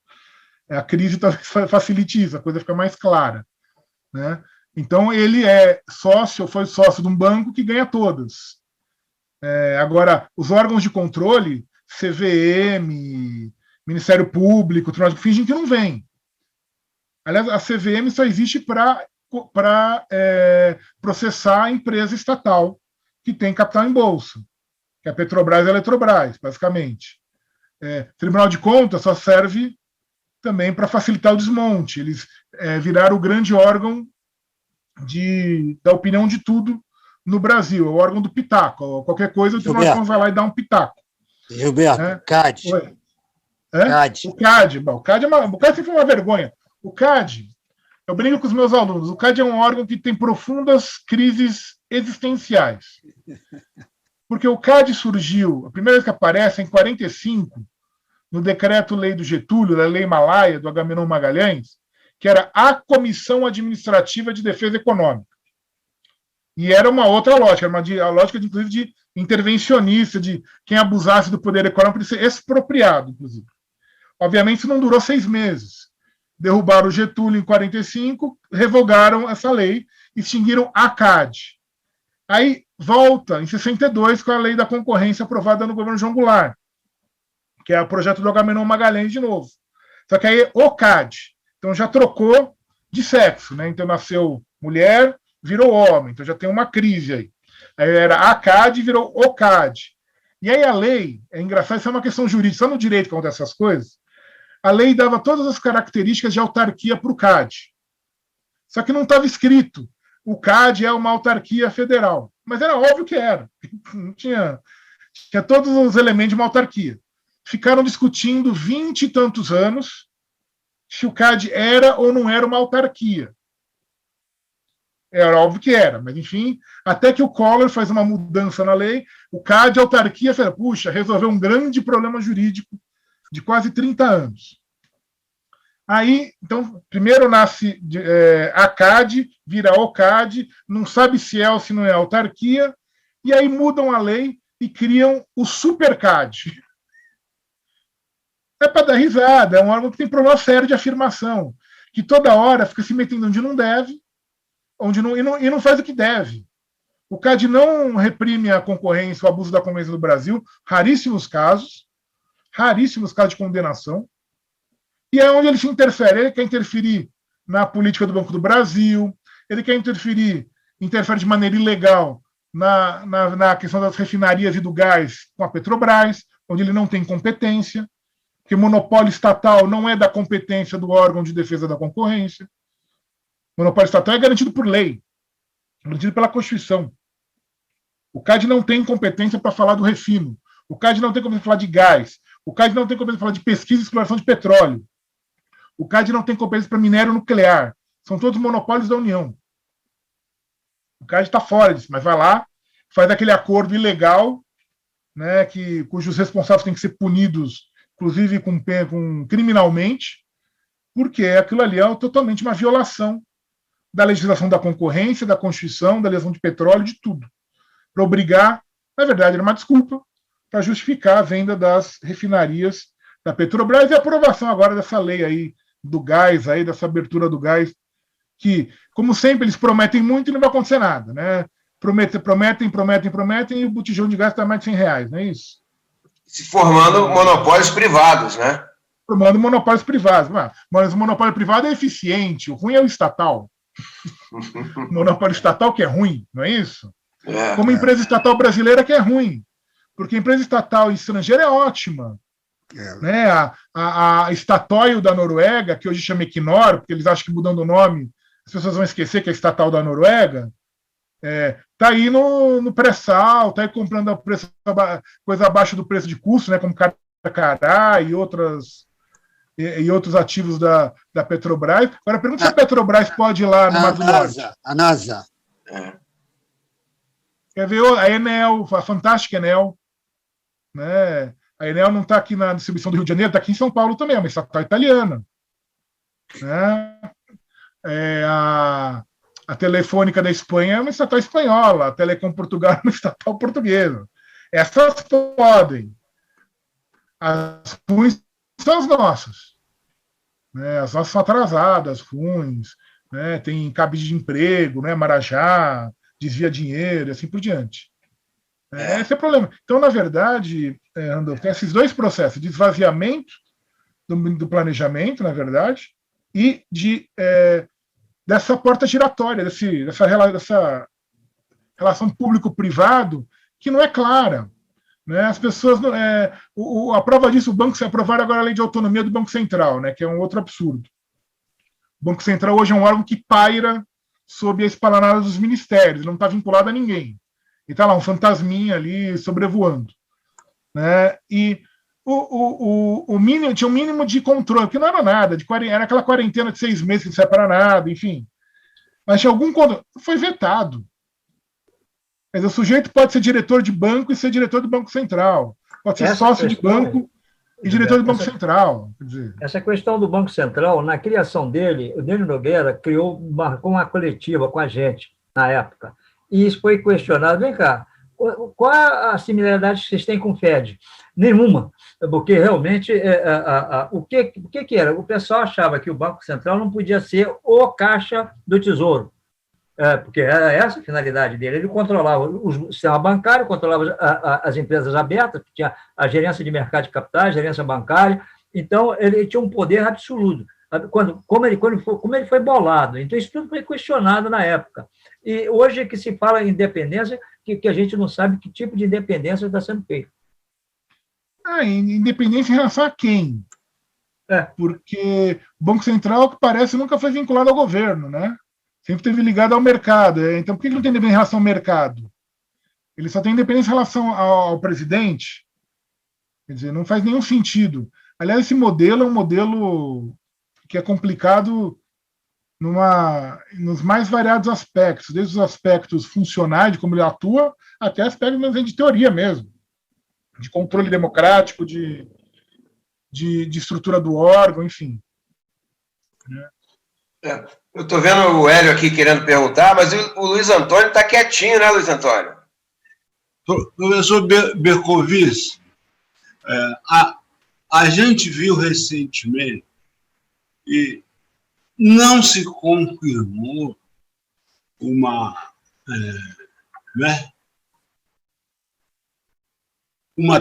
A crise talvez facilite isso, a coisa fica mais clara. Né? Então, ele é sócio, foi sócio de um banco que ganha todas. Agora, os órgãos de controle, CVM, Ministério Público, fingem que não vem. Aliás, a CVM só existe para processar a empresa estatal que tem capital em bolsa, que é a Petrobras e a Eletrobras, basicamente. Tribunal de Contas só serve também para facilitar o desmonte. Eles viraram o grande órgão da opinião de tudo no Brasil, é o órgão do pitaco. Qualquer coisa, o Tribunal de Contas vai lá e dá um pitaco. Gilberto, CAD. CAD. O CAD. Bom, o CAD sempre foi uma vergonha. O CAD, eu brinco com os meus alunos, o CAD é um órgão que tem profundas crises existenciais. Porque o CAD surgiu, a primeira vez que aparece, em 1945, no decreto-lei do Getúlio, da Lei Malhaia, do Agamenon Magalhães, que era a Comissão Administrativa de Defesa Econômica. E era uma outra lógica, a lógica, inclusive, de intervencionista, de quem abusasse do poder econômico de ser expropriado, inclusive. Obviamente, isso não durou 6 meses. Derrubaram o Getúlio em 1945, revogaram essa lei, extinguiram a CAD. Aí volta, em 62, com a lei da concorrência aprovada no governo João Goulart, que é o projeto do Agamenon Magalhães de novo. Só que aí o CAD. Então já trocou de sexo, né? Então nasceu mulher, virou homem. Então já tem uma crise aí. Aí era a CAD, virou o CAD. E aí a lei, é engraçado, isso é uma questão jurídica, só no direito que acontecem essas coisas. A lei dava todas as características de autarquia para o CAD. Só que não estava escrito. O CAD é uma autarquia federal. Mas era óbvio que era. Tinha todos os elementos de uma autarquia. Ficaram discutindo 20 e tantos anos se o CAD era ou não era uma autarquia. Era óbvio que era, mas enfim, até que o Collor faz uma mudança na lei, o CAD, a autarquia, fala, puxa, resolveu um grande problema jurídico de quase 30 anos. Aí, então, primeiro nasce a CAD, vira o CAD, não sabe se é ou se não é autarquia, e aí mudam a lei e criam o SuperCAD. É para dar risada, é um órgão que tem problema sério de afirmação, que toda hora fica se metendo onde não deve, e não faz o que deve. O CAD não reprime a concorrência, o abuso da concorrência no Brasil, raríssimos casos de condenação, e é onde ele se interfere. Ele quer interferir na política do Banco do Brasil, ele quer interfere de maneira ilegal na questão das refinarias e do gás com a Petrobras, onde ele não tem competência, porque monopólio estatal não é da competência do órgão de defesa da concorrência. O monopólio estatal é garantido por lei, garantido pela Constituição. O CAD não tem competência para falar do refino. O CAD não tem competência para falar de gás. O CAD não tem competência para falar de pesquisa e exploração de petróleo. O CAD não tem competência para minério nuclear. São todos monopólios da União. O CAD está fora disso, mas vai lá, faz aquele acordo ilegal, né, cujos responsáveis têm que ser punidos, inclusive criminalmente, porque aquilo ali é totalmente uma violação da legislação da concorrência, da Constituição, da legislação de petróleo, de tudo. Para obrigar, na verdade, era uma desculpa para justificar a venda das refinarias da Petrobras e a aprovação agora dessa lei aí do gás, aí, dessa abertura do gás, que, como sempre, eles prometem muito e não vai acontecer nada, né? Prometem, e o botijão de gás está mais de R$100, não é isso? Se formando monopólios privados, né? Formando monopólios privados. Mas o monopólio privado é eficiente, o ruim é o estatal. O monopólio estatal que é ruim, não é isso? Como empresa estatal brasileira que é ruim. Porque a empresa estatal estrangeira é ótima. Né? A Statoil da Noruega, que hoje chama Equinor, porque eles acham que mudando o nome as pessoas vão esquecer que é estatal da Noruega, está aí no pré-sal, está aí comprando a coisa abaixo do preço de custo, né, como Carcará e outros ativos da Petrobras. Agora, pergunta se a Petrobras pode ir lá no Mar do Norte. A NASA. Quer ver a Enel, a fantástica Enel, né? A Enel não está aqui na distribuição do Rio de Janeiro, está aqui em São Paulo também, é uma estatal italiana. Né? A Telefônica da Espanha é uma estatal espanhola, a Telecom Portugal é uma estatal portuguesa. Essas podem. As ruins são as nossas. Né? As nossas são atrasadas, ruins, né? Tem cabide de emprego, né? Marajá, desvia dinheiro, e assim por diante. Esse é o problema. Então, na verdade, Randolph, tem esses dois processos, de esvaziamento do planejamento, na verdade, e dessa porta giratória, dessa relação público-privado que não é clara. Né? As pessoas. A prova disso, o Banco aprovaram agora a lei de autonomia do Banco Central, né? Que é um outro absurdo. O Banco Central hoje é um órgão que paira sob a esplanada dos ministérios, não está vinculado a ninguém. E está lá um fantasminha ali sobrevoando. Né? E tinha um mínimo de controle, que não era nada, era aquela quarentena de 6 meses que não serve para nada, enfim. Mas tinha algum controle. Foi vetado. Quer dizer, o sujeito pode ser diretor de banco e ser diretor do Banco Central. Pode ser sócio de banco e diretor do Banco Central. Quer dizer. Essa questão do Banco Central, na criação dele, o Dênio Nogueira marcou uma coletiva com a gente, na época. E isso foi questionado. Vem cá, qual é a similaridade que vocês têm com o FED? Nenhuma, porque realmente o que era? O pessoal achava que o Banco Central não podia ser o caixa do Tesouro, porque era essa a finalidade dele. Ele controlava o sistema bancário, controlava as empresas abertas, tinha a gerência de mercado de capitais, gerência bancária, então ele tinha um poder absoluto. Como ele foi bolado. Então, isso tudo foi questionado na época. E hoje que se fala em independência, que a gente não sabe que tipo de independência está sendo feita. Independência em relação a quem? Porque o Banco Central, que parece, nunca foi vinculado ao governo, né? Sempre esteve ligado ao mercado. Então, por que ele não tem independência em relação ao mercado? Ele só tem independência em relação ao presidente? Quer dizer, não faz nenhum sentido. Aliás, esse modelo é um modelo que é complicado nos mais variados aspectos, desde os aspectos funcionais, de como ele atua, até aspectos de teoria mesmo, de controle democrático, de estrutura do órgão, enfim. Eu estou vendo o Hélio aqui querendo perguntar, mas o Luiz Antônio está quietinho, né, Luiz Antônio? Professor Bercovici, a gente viu recentemente e não se confirmou uma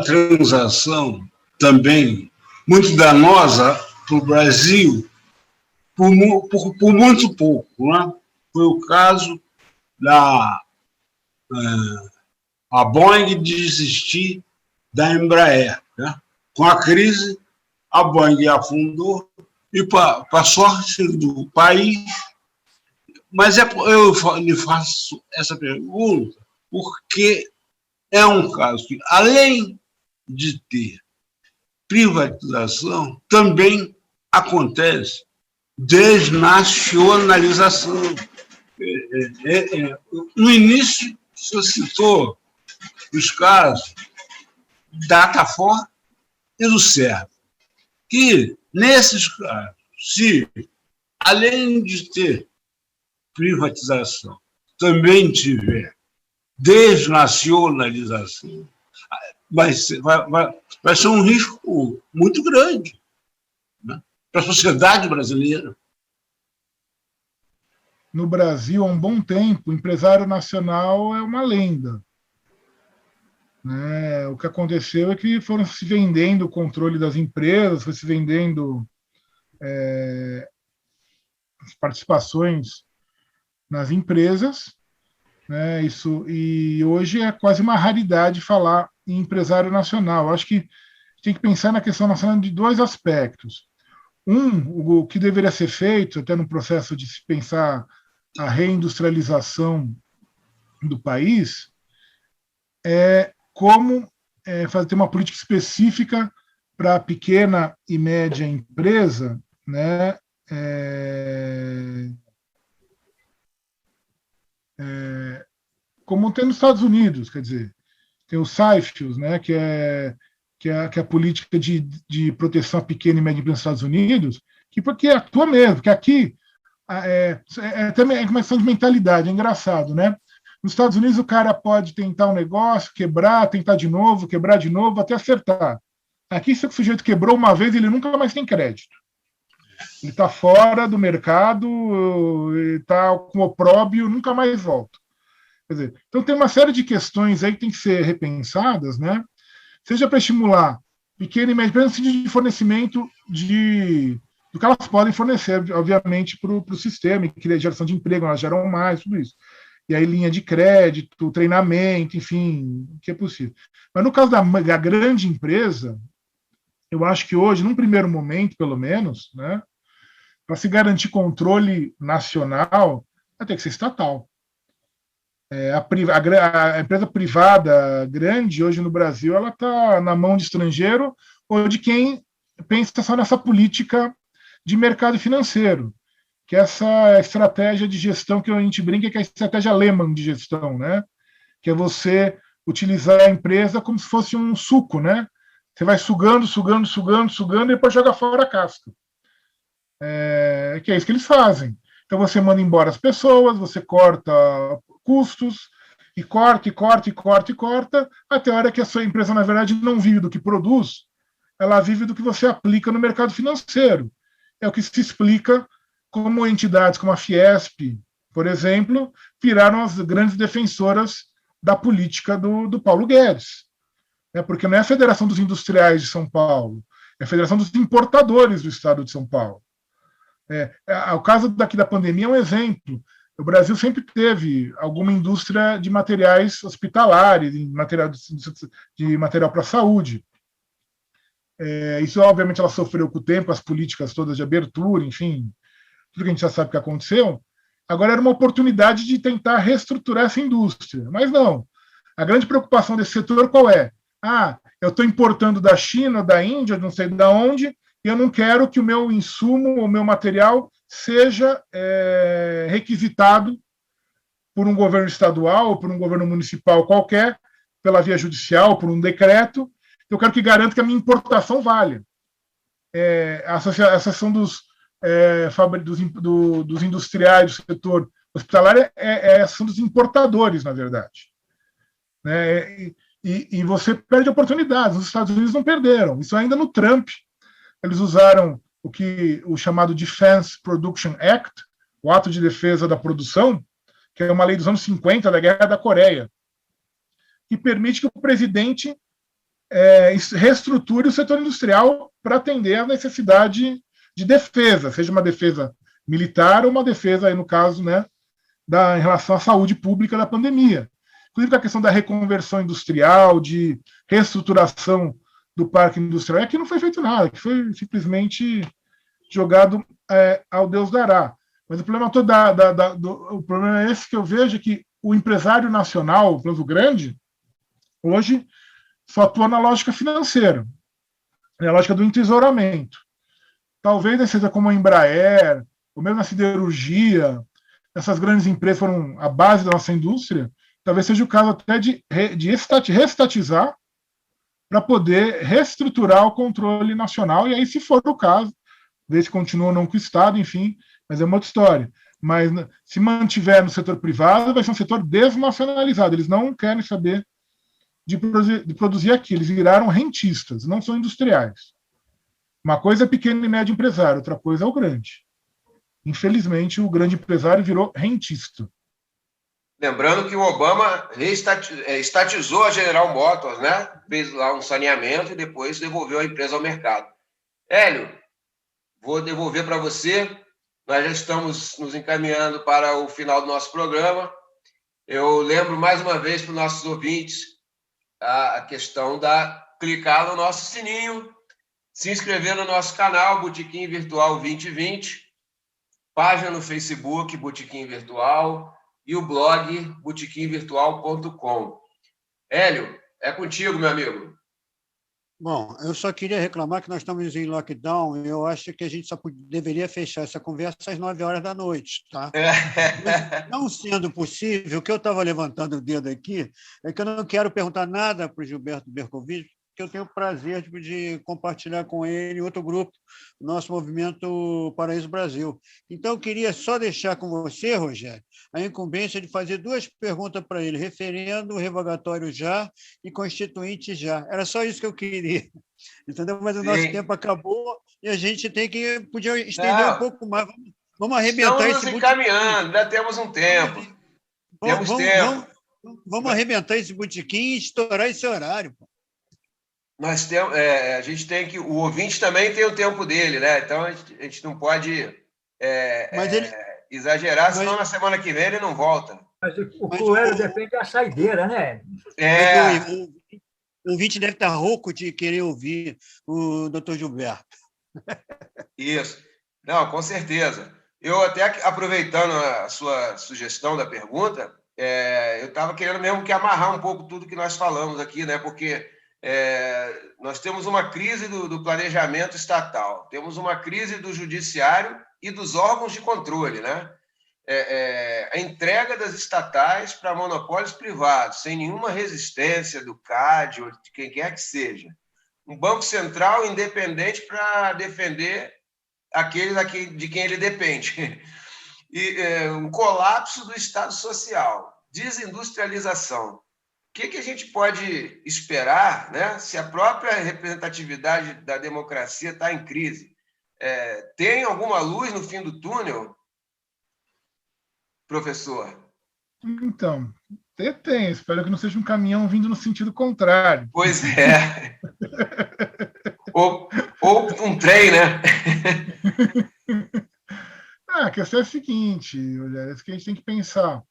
transação também muito danosa para o Brasil por muito pouco. Né? Foi o caso da a Boeing desistir da Embraer. Né? Com a crise, a Boeing afundou e, para a sorte do país, mas eu lhe faço essa pergunta porque é um caso que, além de ter privatização, também acontece desnacionalização. No início, você citou os casos Datafolha e do Serpa, que, nesses casos, se, além de ter privatização, também tiver desnacionalização, vai ser um risco muito grande, né, para a sociedade brasileira. No Brasil, há um bom tempo, o empresário nacional é uma lenda. Né? O que aconteceu é que foram se vendendo o controle das empresas, foi se vendendo as participações nas empresas, né? E hoje é quase uma raridade falar em empresário nacional. Acho que tem que pensar na questão nacional de dois aspectos. o que deveria ser feito, até no processo de se pensar a reindustrialização do país, é como ter uma política específica para a pequena e média empresa, né, como tem nos Estados Unidos, quer dizer, tem o CFIUS, né, que é a política de proteção à pequena e média empresa nos Estados Unidos, porque atua mesmo, porque aqui também é uma questão de mentalidade, é engraçado, né? Nos Estados Unidos o cara pode tentar um negócio, quebrar, tentar de novo, quebrar de novo, até acertar. Aqui, se o sujeito quebrou uma vez, ele nunca mais tem crédito. Ele está fora do mercado, está com opróbio, nunca mais volta. Quer dizer, então tem uma série de questões aí que tem que ser repensadas, né? Seja para estimular pequena e média empresa no sentido de fornecimento do que elas podem fornecer, obviamente, para o sistema, e criar geração de emprego, elas geram mais, tudo isso. E aí linha de crédito, treinamento, enfim, o que é possível. Mas no caso da grande empresa, eu acho que hoje, num primeiro momento, pelo menos, né, para se garantir controle nacional, vai ter que ser estatal. A empresa privada grande, hoje no Brasil, ela está na mão de estrangeiro ou de quem pensa só nessa política de mercado financeiro, que é essa estratégia de gestão que a gente brinca, que é a estratégia Lehman de gestão, né? Que é você utilizar a empresa como se fosse um suco, né? Você vai sugando, e depois joga fora a casca. Que é isso que eles fazem. Então você manda embora as pessoas, você corta custos, e corta, até a hora que a sua empresa, na verdade, não vive do que produz, ela vive do que você aplica no mercado financeiro. É o que se explica como entidades como a Fiesp, por exemplo, viraram as grandes defensoras da política do Paulo Guedes. Porque não é a Federação dos Industriais de São Paulo, é a Federação dos Importadores do Estado de São Paulo. O caso daqui da pandemia é um exemplo. O Brasil sempre teve alguma indústria de materiais hospitalares, de material para a saúde. Isso, obviamente, ela sofreu com o tempo, as políticas todas de abertura, enfim, tudo que a gente já sabe que aconteceu. Agora era uma oportunidade de tentar reestruturar essa indústria. Mas não. A grande preocupação desse setor qual é? Eu estou importando da China, da Índia, não sei de onde, e eu não quero que o meu insumo, o meu material, seja requisitado por um governo estadual ou por um governo municipal qualquer, pela via judicial, por um decreto. Eu quero que garanta que a minha importação valha. A Associação dos industriais do setor hospitalar é a Associação dos Importadores, na verdade. E você perde oportunidades. Os Estados Unidos não perderam. Isso ainda no Trump. Eles usaram o chamado Defense Production Act, o Ato de Defesa da Produção, que é uma lei dos anos 50, da Guerra da Coreia, que permite que o presidente reestruture o setor industrial para atender à necessidade de defesa, seja uma defesa militar ou uma defesa, aí no caso, né, em relação à saúde pública da pandemia. Inclusive a questão da reconversão industrial, de reestruturação do parque industrial, aqui não foi feito nada, que foi simplesmente jogado ao Deus dará. Mas o problema todo o problema é esse que eu vejo, que o empresário nacional, o plano grande, hoje só atua na lógica financeira, na lógica do entesouramento. Talvez seja como a Embraer, ou mesmo a siderurgia, essas grandes empresas foram a base da nossa indústria, talvez seja o caso até de reestatizar para poder reestruturar o controle nacional, e aí, se for o caso, ver se continua ou não com o Estado, enfim, mas é uma outra história. Mas se mantiver no setor privado, vai ser um setor desnacionalizado. Eles não querem saber de produzir aqui. Eles viraram rentistas, não são industriais. Uma coisa é pequeno e médio empresário, outra coisa é o grande. Infelizmente, o grande empresário virou rentista. Lembrando que o Obama estatizou a General Motors, né? Fez lá um saneamento e depois devolveu a empresa ao mercado. Hélio, vou devolver para você. Nós já estamos nos encaminhando para o final do nosso programa. Eu lembro mais uma vez para os nossos ouvintes a questão da clicar no nosso sininho, se inscrever no nosso canal Botequim Virtual 2020, página no Facebook Botequim Virtual e o blog botequimvirtual.com. Hélio, é contigo, meu amigo. Bom, eu só queria reclamar que nós estamos em lockdown e eu acho que a gente só deveria fechar essa conversa às 9 horas da noite, tá? Mas, não sendo possível, o que eu estava levantando o dedo aqui é que eu não quero perguntar nada para o Gilberto Bercovitch, que eu tenho o prazer de compartilhar com ele outro grupo, o nosso movimento Paraíso Brasil. Então, eu queria só deixar com você, Rogério, a incumbência de fazer 2 perguntas para ele, referendo, revogatório já e constituinte já. Era só isso que eu queria, entendeu? Mas o nosso tempo acabou e a gente podia estender um pouco mais. Vamos arrebentar Estamos nos encaminhando, ainda temos um tempo. Temos tempo. Vamos arrebentar esse botequim e estourar esse horário, pô. Nós temos, a gente tem que... O ouvinte também tem o tempo dele, né? Então, a gente não pode exagerar, senão na semana que vem ele não volta. Mas o cruel depende da saideira, né? O ouvinte deve estar rouco de querer ouvir o doutor Gilberto. Isso. Não, com certeza. Eu até, aproveitando a sua sugestão da pergunta, eu estava querendo mesmo que amarrar um pouco tudo que nós falamos aqui, né? Porque nós temos uma crise do planejamento estatal, temos uma crise do judiciário e dos órgãos de controle, né? A entrega das estatais para monopólios privados, sem nenhuma resistência do CAD ou de quem quer que seja. Um banco central independente para defender aqueles de quem ele depende. E um colapso do Estado social, desindustrialização. O que a gente pode esperar, né, se a própria representatividade da democracia está em crise? Tem alguma luz no fim do túnel, professor? Então, tem. Espero que não seja um caminhão vindo no sentido contrário. Pois é. ou um trem, né? A questão é a seguinte, olha, é que a gente tem que pensar.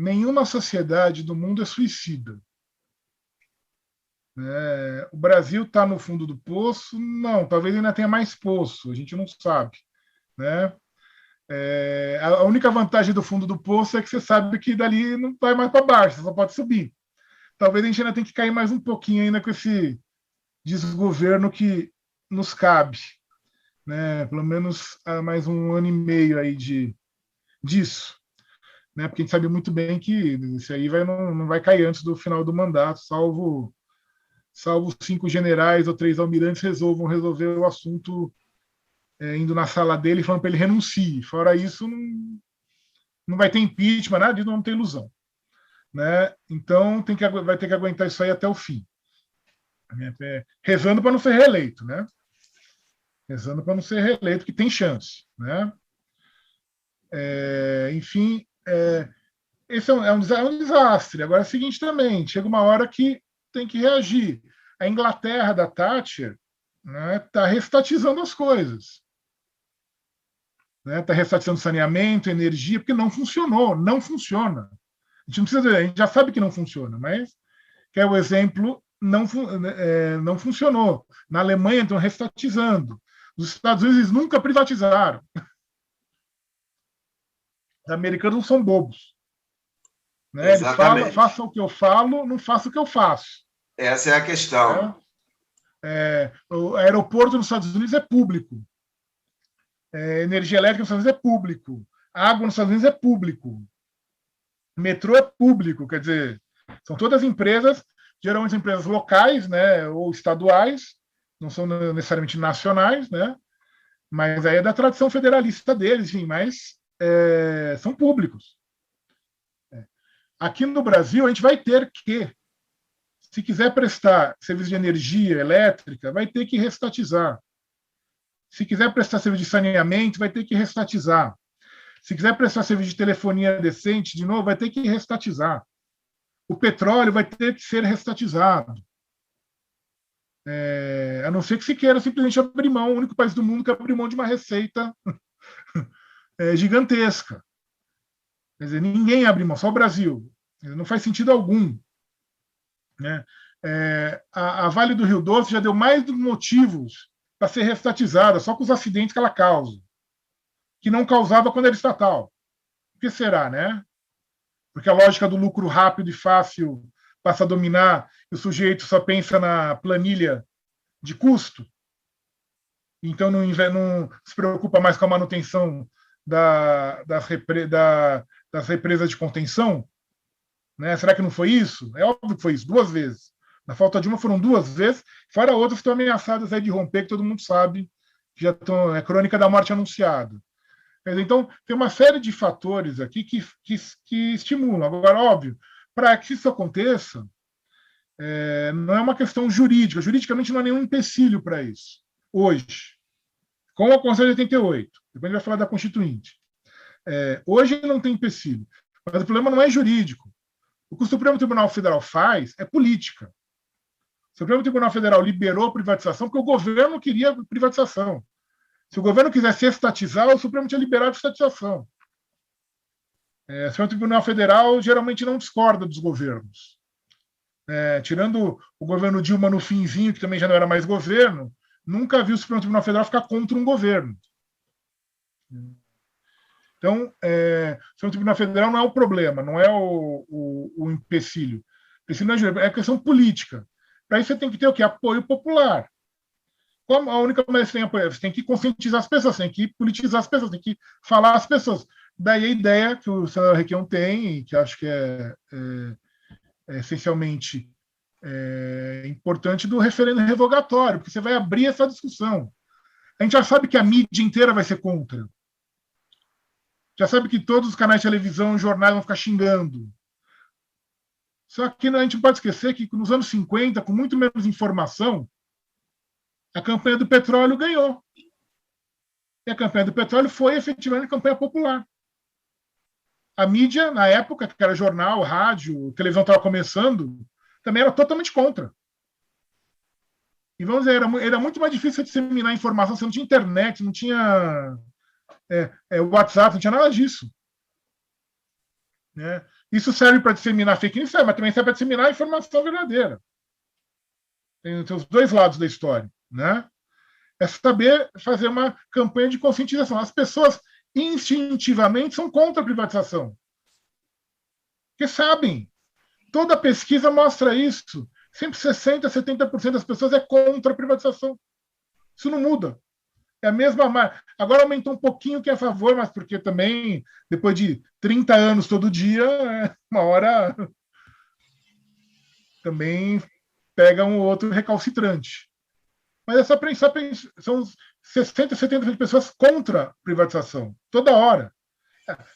Nenhuma sociedade do mundo é suicida. O Brasil está no fundo do poço? Não, talvez ainda tenha mais poço, a gente não sabe. Né? A única vantagem do fundo do poço é que você sabe que dali não vai mais para baixo, você só pode subir. Talvez a gente ainda tenha que cair mais um pouquinho ainda com esse desgoverno que nos cabe. Né? Pelo menos mais 1 ano e meio aí disso. Né? Porque a gente sabe muito bem que isso aí não vai cair antes do final do mandato, salvo 5 generais ou 3 almirantes resolver o assunto indo na sala dele e falando para ele renuncie. Fora isso, não vai ter impeachment, nada disso, não tem ilusão. Né? Então, vai ter que aguentar isso aí até o fim. Rezando para não ser reeleito. Né? Rezando para não ser reeleito, que tem chance. Né? Enfim... esse é um desastre. Agora é o seguinte também, chega uma hora que tem que reagir. A Inglaterra da Thatcher está restatizando as coisas. Está restatizando saneamento, energia, porque não funcionou, não funciona. A gente já sabe que não funciona, mas que é o exemplo, não funcionou. Na Alemanha estão restatizando. Os Estados Unidos nunca privatizaram. Os americanos não são bobos. Né? Eles falam, faça o que eu falo, não faça o que eu faço. Essa é a questão. O aeroporto nos Estados Unidos é público. Energia elétrica nos Estados Unidos é público. Água nos Estados Unidos é público. Metrô é público. Quer dizer, são todas empresas, geralmente empresas locais, né, ou estaduais, não são necessariamente nacionais, né, mas aí é da tradição federalista deles, enfim, mas são públicos. Aqui no Brasil, a gente vai ter que, se quiser prestar serviço de energia elétrica, vai ter que restatizar. Se quiser prestar serviço de saneamento, vai ter que restatizar. Se quiser prestar serviço de telefonia decente, de novo, vai ter que restatizar. O petróleo vai ter que ser restatizado. A não ser que se queira simplesmente abrir mão, o único país do mundo que abriu mão de uma receita gigantesca. Quer dizer, ninguém abre mão, só o Brasil. Não faz sentido algum. Né? A Vale do Rio Doce já deu mais motivos para ser reestatizada, só com os acidentes que ela causa, que não causava quando era estatal. Por que será, né? Porque a lógica do lucro rápido e fácil passa a dominar e o sujeito só pensa na planilha de custo, então não se preocupa mais com a manutenção das represas de contenção, né? Será que não foi isso? É óbvio que foi isso, 2 vezes. Na falta de uma foram 2 vezes, fora outras que estão ameaçadas aí de romper, que todo mundo sabe, que já estão, é crônica da morte anunciada. Então, tem uma série de fatores aqui que estimulam. Agora, óbvio, para que isso aconteça, não é uma questão jurídica. Juridicamente não há nenhum empecilho para isso, hoje. Com a Constituição de 88. Depois a gente vai falar da Constituinte. Hoje não tem empecilho. Mas o problema não é jurídico. O que o Supremo Tribunal Federal faz é política. O Supremo Tribunal Federal liberou a privatização porque o governo queria privatização. Se o governo quisesse estatizar, o Supremo tinha liberado a estatização. O Supremo Tribunal Federal geralmente não discorda dos governos. Tirando o governo Dilma no finzinho, que também já não era mais governo, nunca vi o Supremo Tribunal Federal ficar contra um governo. Então, o Supremo Tribunal Federal não é o problema, não é o empecilho. É questão política. Para isso você tem que ter o quê? Apoio popular. Como a única maneira que você tem apoio, você tem que conscientizar as pessoas, tem que politizar as pessoas, tem que falar às pessoas. Daí a ideia que o senador Requião tem, e que acho que é essencialmente importante, do referendo revogatório, porque você vai abrir essa discussão. A gente já sabe que a mídia inteira vai ser contra. Já sabe que todos os canais de televisão e jornais vão ficar xingando. Só que a gente não pode esquecer que nos anos 50, com muito menos informação, a campanha do petróleo ganhou. E a campanha do petróleo foi efetivamente campanha popular. A mídia, na época, que era jornal, rádio, televisão estava começando, também era totalmente contra. E vamos dizer, era muito mais difícil disseminar informação, você não tinha internet, não tinha WhatsApp, não tinha nada disso. Né? Isso serve para disseminar fake news, mas também serve para disseminar a informação verdadeira. Tem os 2 lados da história. Né? É saber fazer uma campanha de conscientização. As pessoas instintivamente são contra a privatização. Porque sabem. Toda pesquisa mostra isso. Sempre 60%, 70% das pessoas é contra a privatização. Isso não muda. É a mesma. Agora aumentou um pouquinho que é a favor, mas porque também, depois de 30 anos todo dia, uma hora também pega um outro recalcitrante. Mas são 60%, 70% de pessoas contra a privatização, toda hora.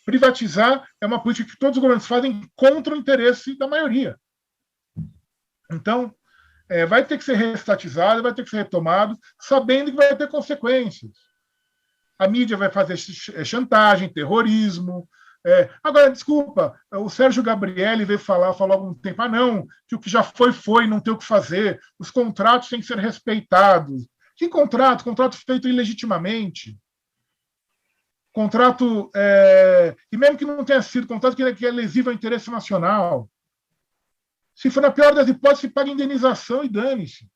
Privatizar é uma política que todos os governos fazem contra o interesse da maioria. Então, vai ter que ser reestatizado, vai ter que ser retomado, sabendo que vai ter consequências. A mídia vai fazer chantagem, terrorismo. Agora, desculpa, o Sérgio Gabrielli veio falou há algum tempo, não, que o que já foi, não tem o que fazer, os contratos têm que ser respeitados. Que contrato? Contrato feito ilegitimamente. Contrato, e mesmo que não tenha sido contrato, que é lesivo ao interesse nacional. Se for na pior das hipóteses, paga indenização e dane-se.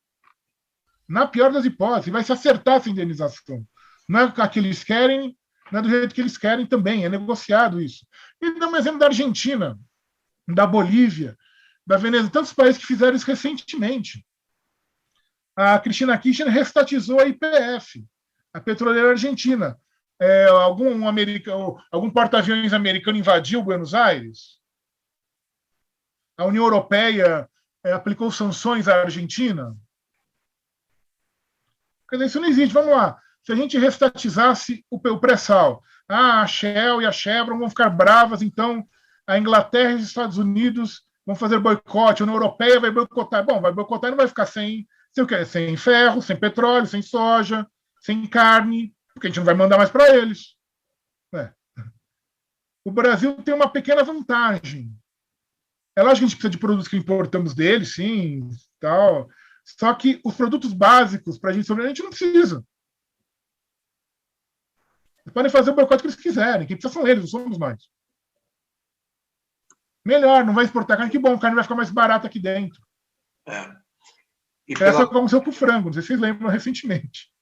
Na pior das hipóteses, vai se acertar essa indenização. Não é o que eles querem, não é do jeito que eles querem também, é negociado isso. E dá um exemplo da Argentina, da Bolívia, da Venezuela, tantos países que fizeram isso recentemente. A Cristina Kirchner restatizou a YPF, a petroleira argentina. Algum porta-aviões americano invadiu Buenos Aires? A União Europeia aplicou sanções à Argentina? Quer dizer, isso não existe. Vamos lá. Se a gente restatizasse o pré-sal, a Shell e a Chevron vão ficar bravas, então a Inglaterra e os Estados Unidos vão fazer boicote, a União Europeia vai boicotar. Bom, vai boicotar e não vai ficar sem ferro, sem petróleo, sem soja, sem carne, porque a gente não vai mandar mais para eles. O Brasil tem uma pequena vantagem. É lógico que a gente precisa de produtos que importamos deles, sim, tal. Só que os produtos básicos para a gente sobreviver, a gente não precisa. Eles podem fazer o boicote que eles quiserem. Quem precisa são eles, não somos nós. Melhor, não vai exportar carne, que bom, a carne vai ficar mais barata aqui dentro. E Essa aconteceu com o frango, não sei se vocês lembram recentemente.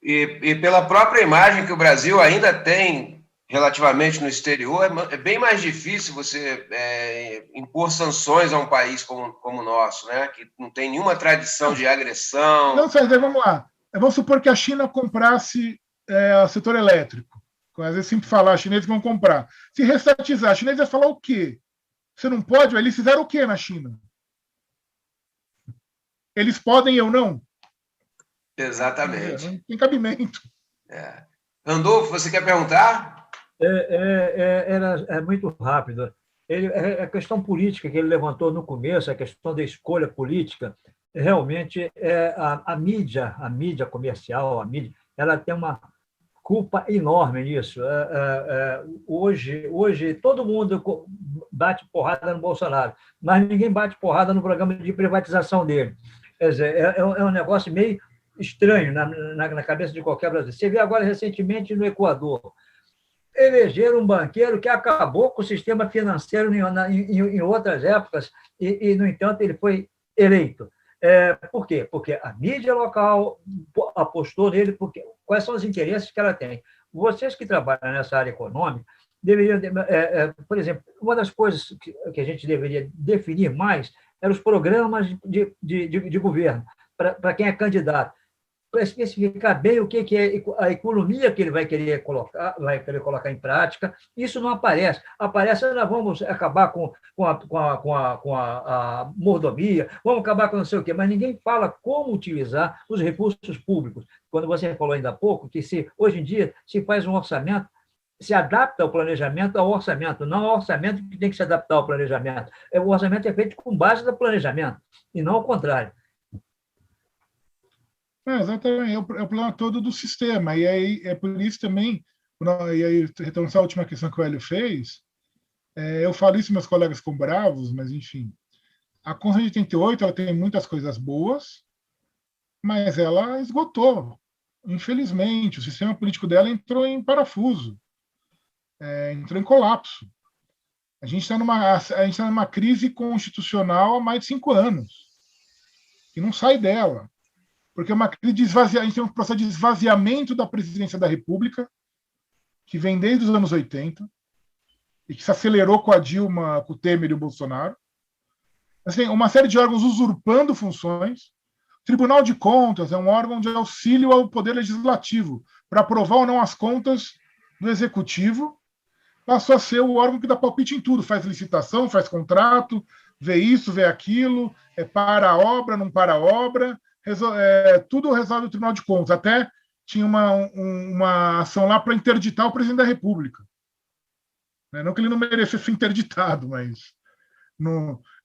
E pela própria imagem que o Brasil ainda tem relativamente no exterior, é bem mais difícil você impor sanções a um país como o nosso, né? Que não tem nenhuma tradição de agressão. Não, César, vamos lá. Vamos supor que a China comprasse o setor elétrico. Às vezes sempre falar, os chineses vão comprar. Se restatizar, os chineses vão falar o quê? Você não pode? Eles fizeram o quê na China? Eles podem, eu não? Exatamente. Não tem cabimento. Randolfo, você quer perguntar? É muito rápido. A questão política que ele levantou no começo, a questão da escolha política, realmente a mídia comercial, ela tem uma culpa enorme nisso. Hoje todo mundo bate porrada no Bolsonaro, mas ninguém bate porrada no programa de privatização dele. Quer dizer, é um negócio meio estranho na cabeça de qualquer brasileiro. Você vê agora recentemente no Equador, elegeram um banqueiro que acabou com o sistema financeiro em outras épocas e, no entanto, ele foi eleito. Por quê? Porque a mídia local apostou nele, porque quais são os interesses que ela tem. Vocês que trabalham nessa área econômica deveriam, por exemplo, uma das coisas que a gente deveria definir mais eram os programas de governo, para quem é candidato, para especificar bem o que é a economia que ele vai querer colocar em prática. Isso não aparece. Aparece, nós vamos acabar com a mordomia, vamos acabar com não sei o quê, mas ninguém fala como utilizar os recursos públicos. Quando você falou ainda há pouco que hoje em dia se faz um orçamento, se adapta o planejamento ao orçamento, não ao orçamento que tem que se adaptar ao planejamento. O orçamento é feito com base no planejamento, e não ao contrário. Exatamente, é o problema todo do sistema. E aí é por isso também, e aí, retornando à última questão que o Hélio fez, eu falo isso, meus colegas ficam bravos, mas enfim. A Constituição de 88 ela tem muitas coisas boas, mas ela esgotou. Infelizmente, o sistema político dela entrou em parafuso, entrou em colapso. A gente está numa crise constitucional há mais de 5 anos, e não sai dela. Porque uma crise de a gente tem um processo de esvaziamento da presidência da República, que vem desde os anos 80, e que se acelerou com a Dilma, com o Temer e o Bolsonaro. Assim, uma série de órgãos usurpando funções. O Tribunal de Contas é um órgão de auxílio ao Poder Legislativo, para aprovar ou não as contas do Executivo. Passou a ser o órgão que dá palpite em tudo, faz licitação, faz contrato, vê isso, vê aquilo, para a obra, não para a obra. Tudo resolve o Tribunal de Contas. Até tinha uma ação lá para interditar o presidente da República. Não que ele não merecesse ser interditado, mas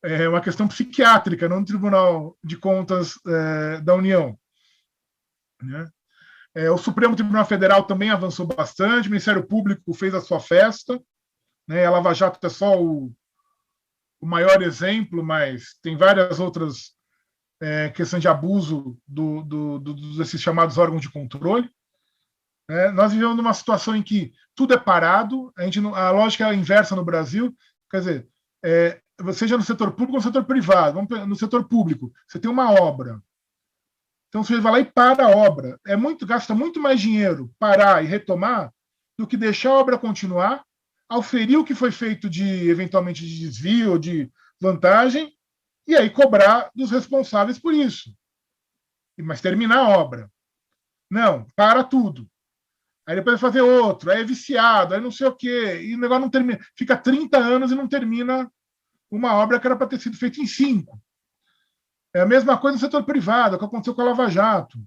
é uma questão psiquiátrica, não no Tribunal de Contas da União. O Supremo Tribunal Federal também avançou bastante, o Ministério Público fez a sua festa. A Lava Jato é só o maior exemplo, mas tem várias outras questão de abuso desses chamados órgãos de controle. Nós vivemos numa situação em que tudo é parado, a lógica é inversa no Brasil, quer dizer, seja no setor público ou no setor privado. No setor público, você tem uma obra, então você vai lá e para a obra. Gasta muito mais dinheiro parar e retomar do que deixar a obra continuar, auferir o que foi feito eventualmente de desvio, de vantagem, e aí cobrar dos responsáveis por isso. Mas terminar a obra. Não, para tudo. Aí depois vai fazer outro, aí é viciado, aí não sei o quê, e o negócio não termina. Fica 30 anos e não termina uma obra que era para ter sido feita em 5. É a mesma coisa no setor privado, que aconteceu com a Lava Jato.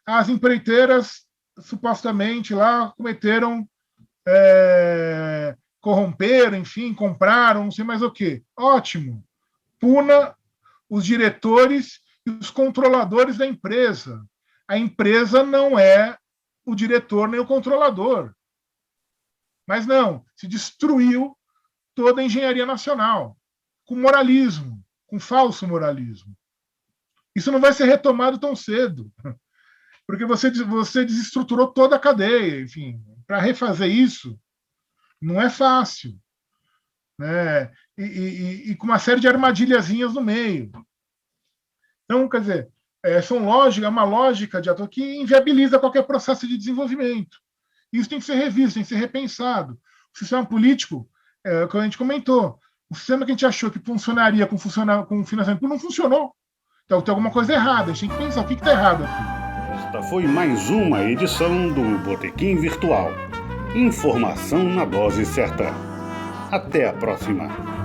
As empreiteiras, supostamente, lá cometeram, corromperam, enfim, compraram, não sei mais o quê. Ótimo. Puna os diretores e os controladores da empresa. A empresa não é o diretor nem o controlador. Mas não, se destruiu toda a engenharia nacional, com moralismo, com falso moralismo. Isso não vai ser retomado tão cedo, porque você desestruturou toda a cadeia. Enfim, para refazer isso, não é fácil. E com uma série de armadilhazinhas no meio. Então, quer dizer, é uma lógica de ator que inviabiliza qualquer processo de desenvolvimento. Isso tem que ser revisto, tem que ser repensado. O sistema político, como a gente comentou, o sistema que a gente achou que funcionaria com financiamento não funcionou. Então tem alguma coisa errada. A gente tem que pensar o que está errado aqui. Esta foi mais uma edição do Botequim Virtual. Informação na dose certa. Até a próxima.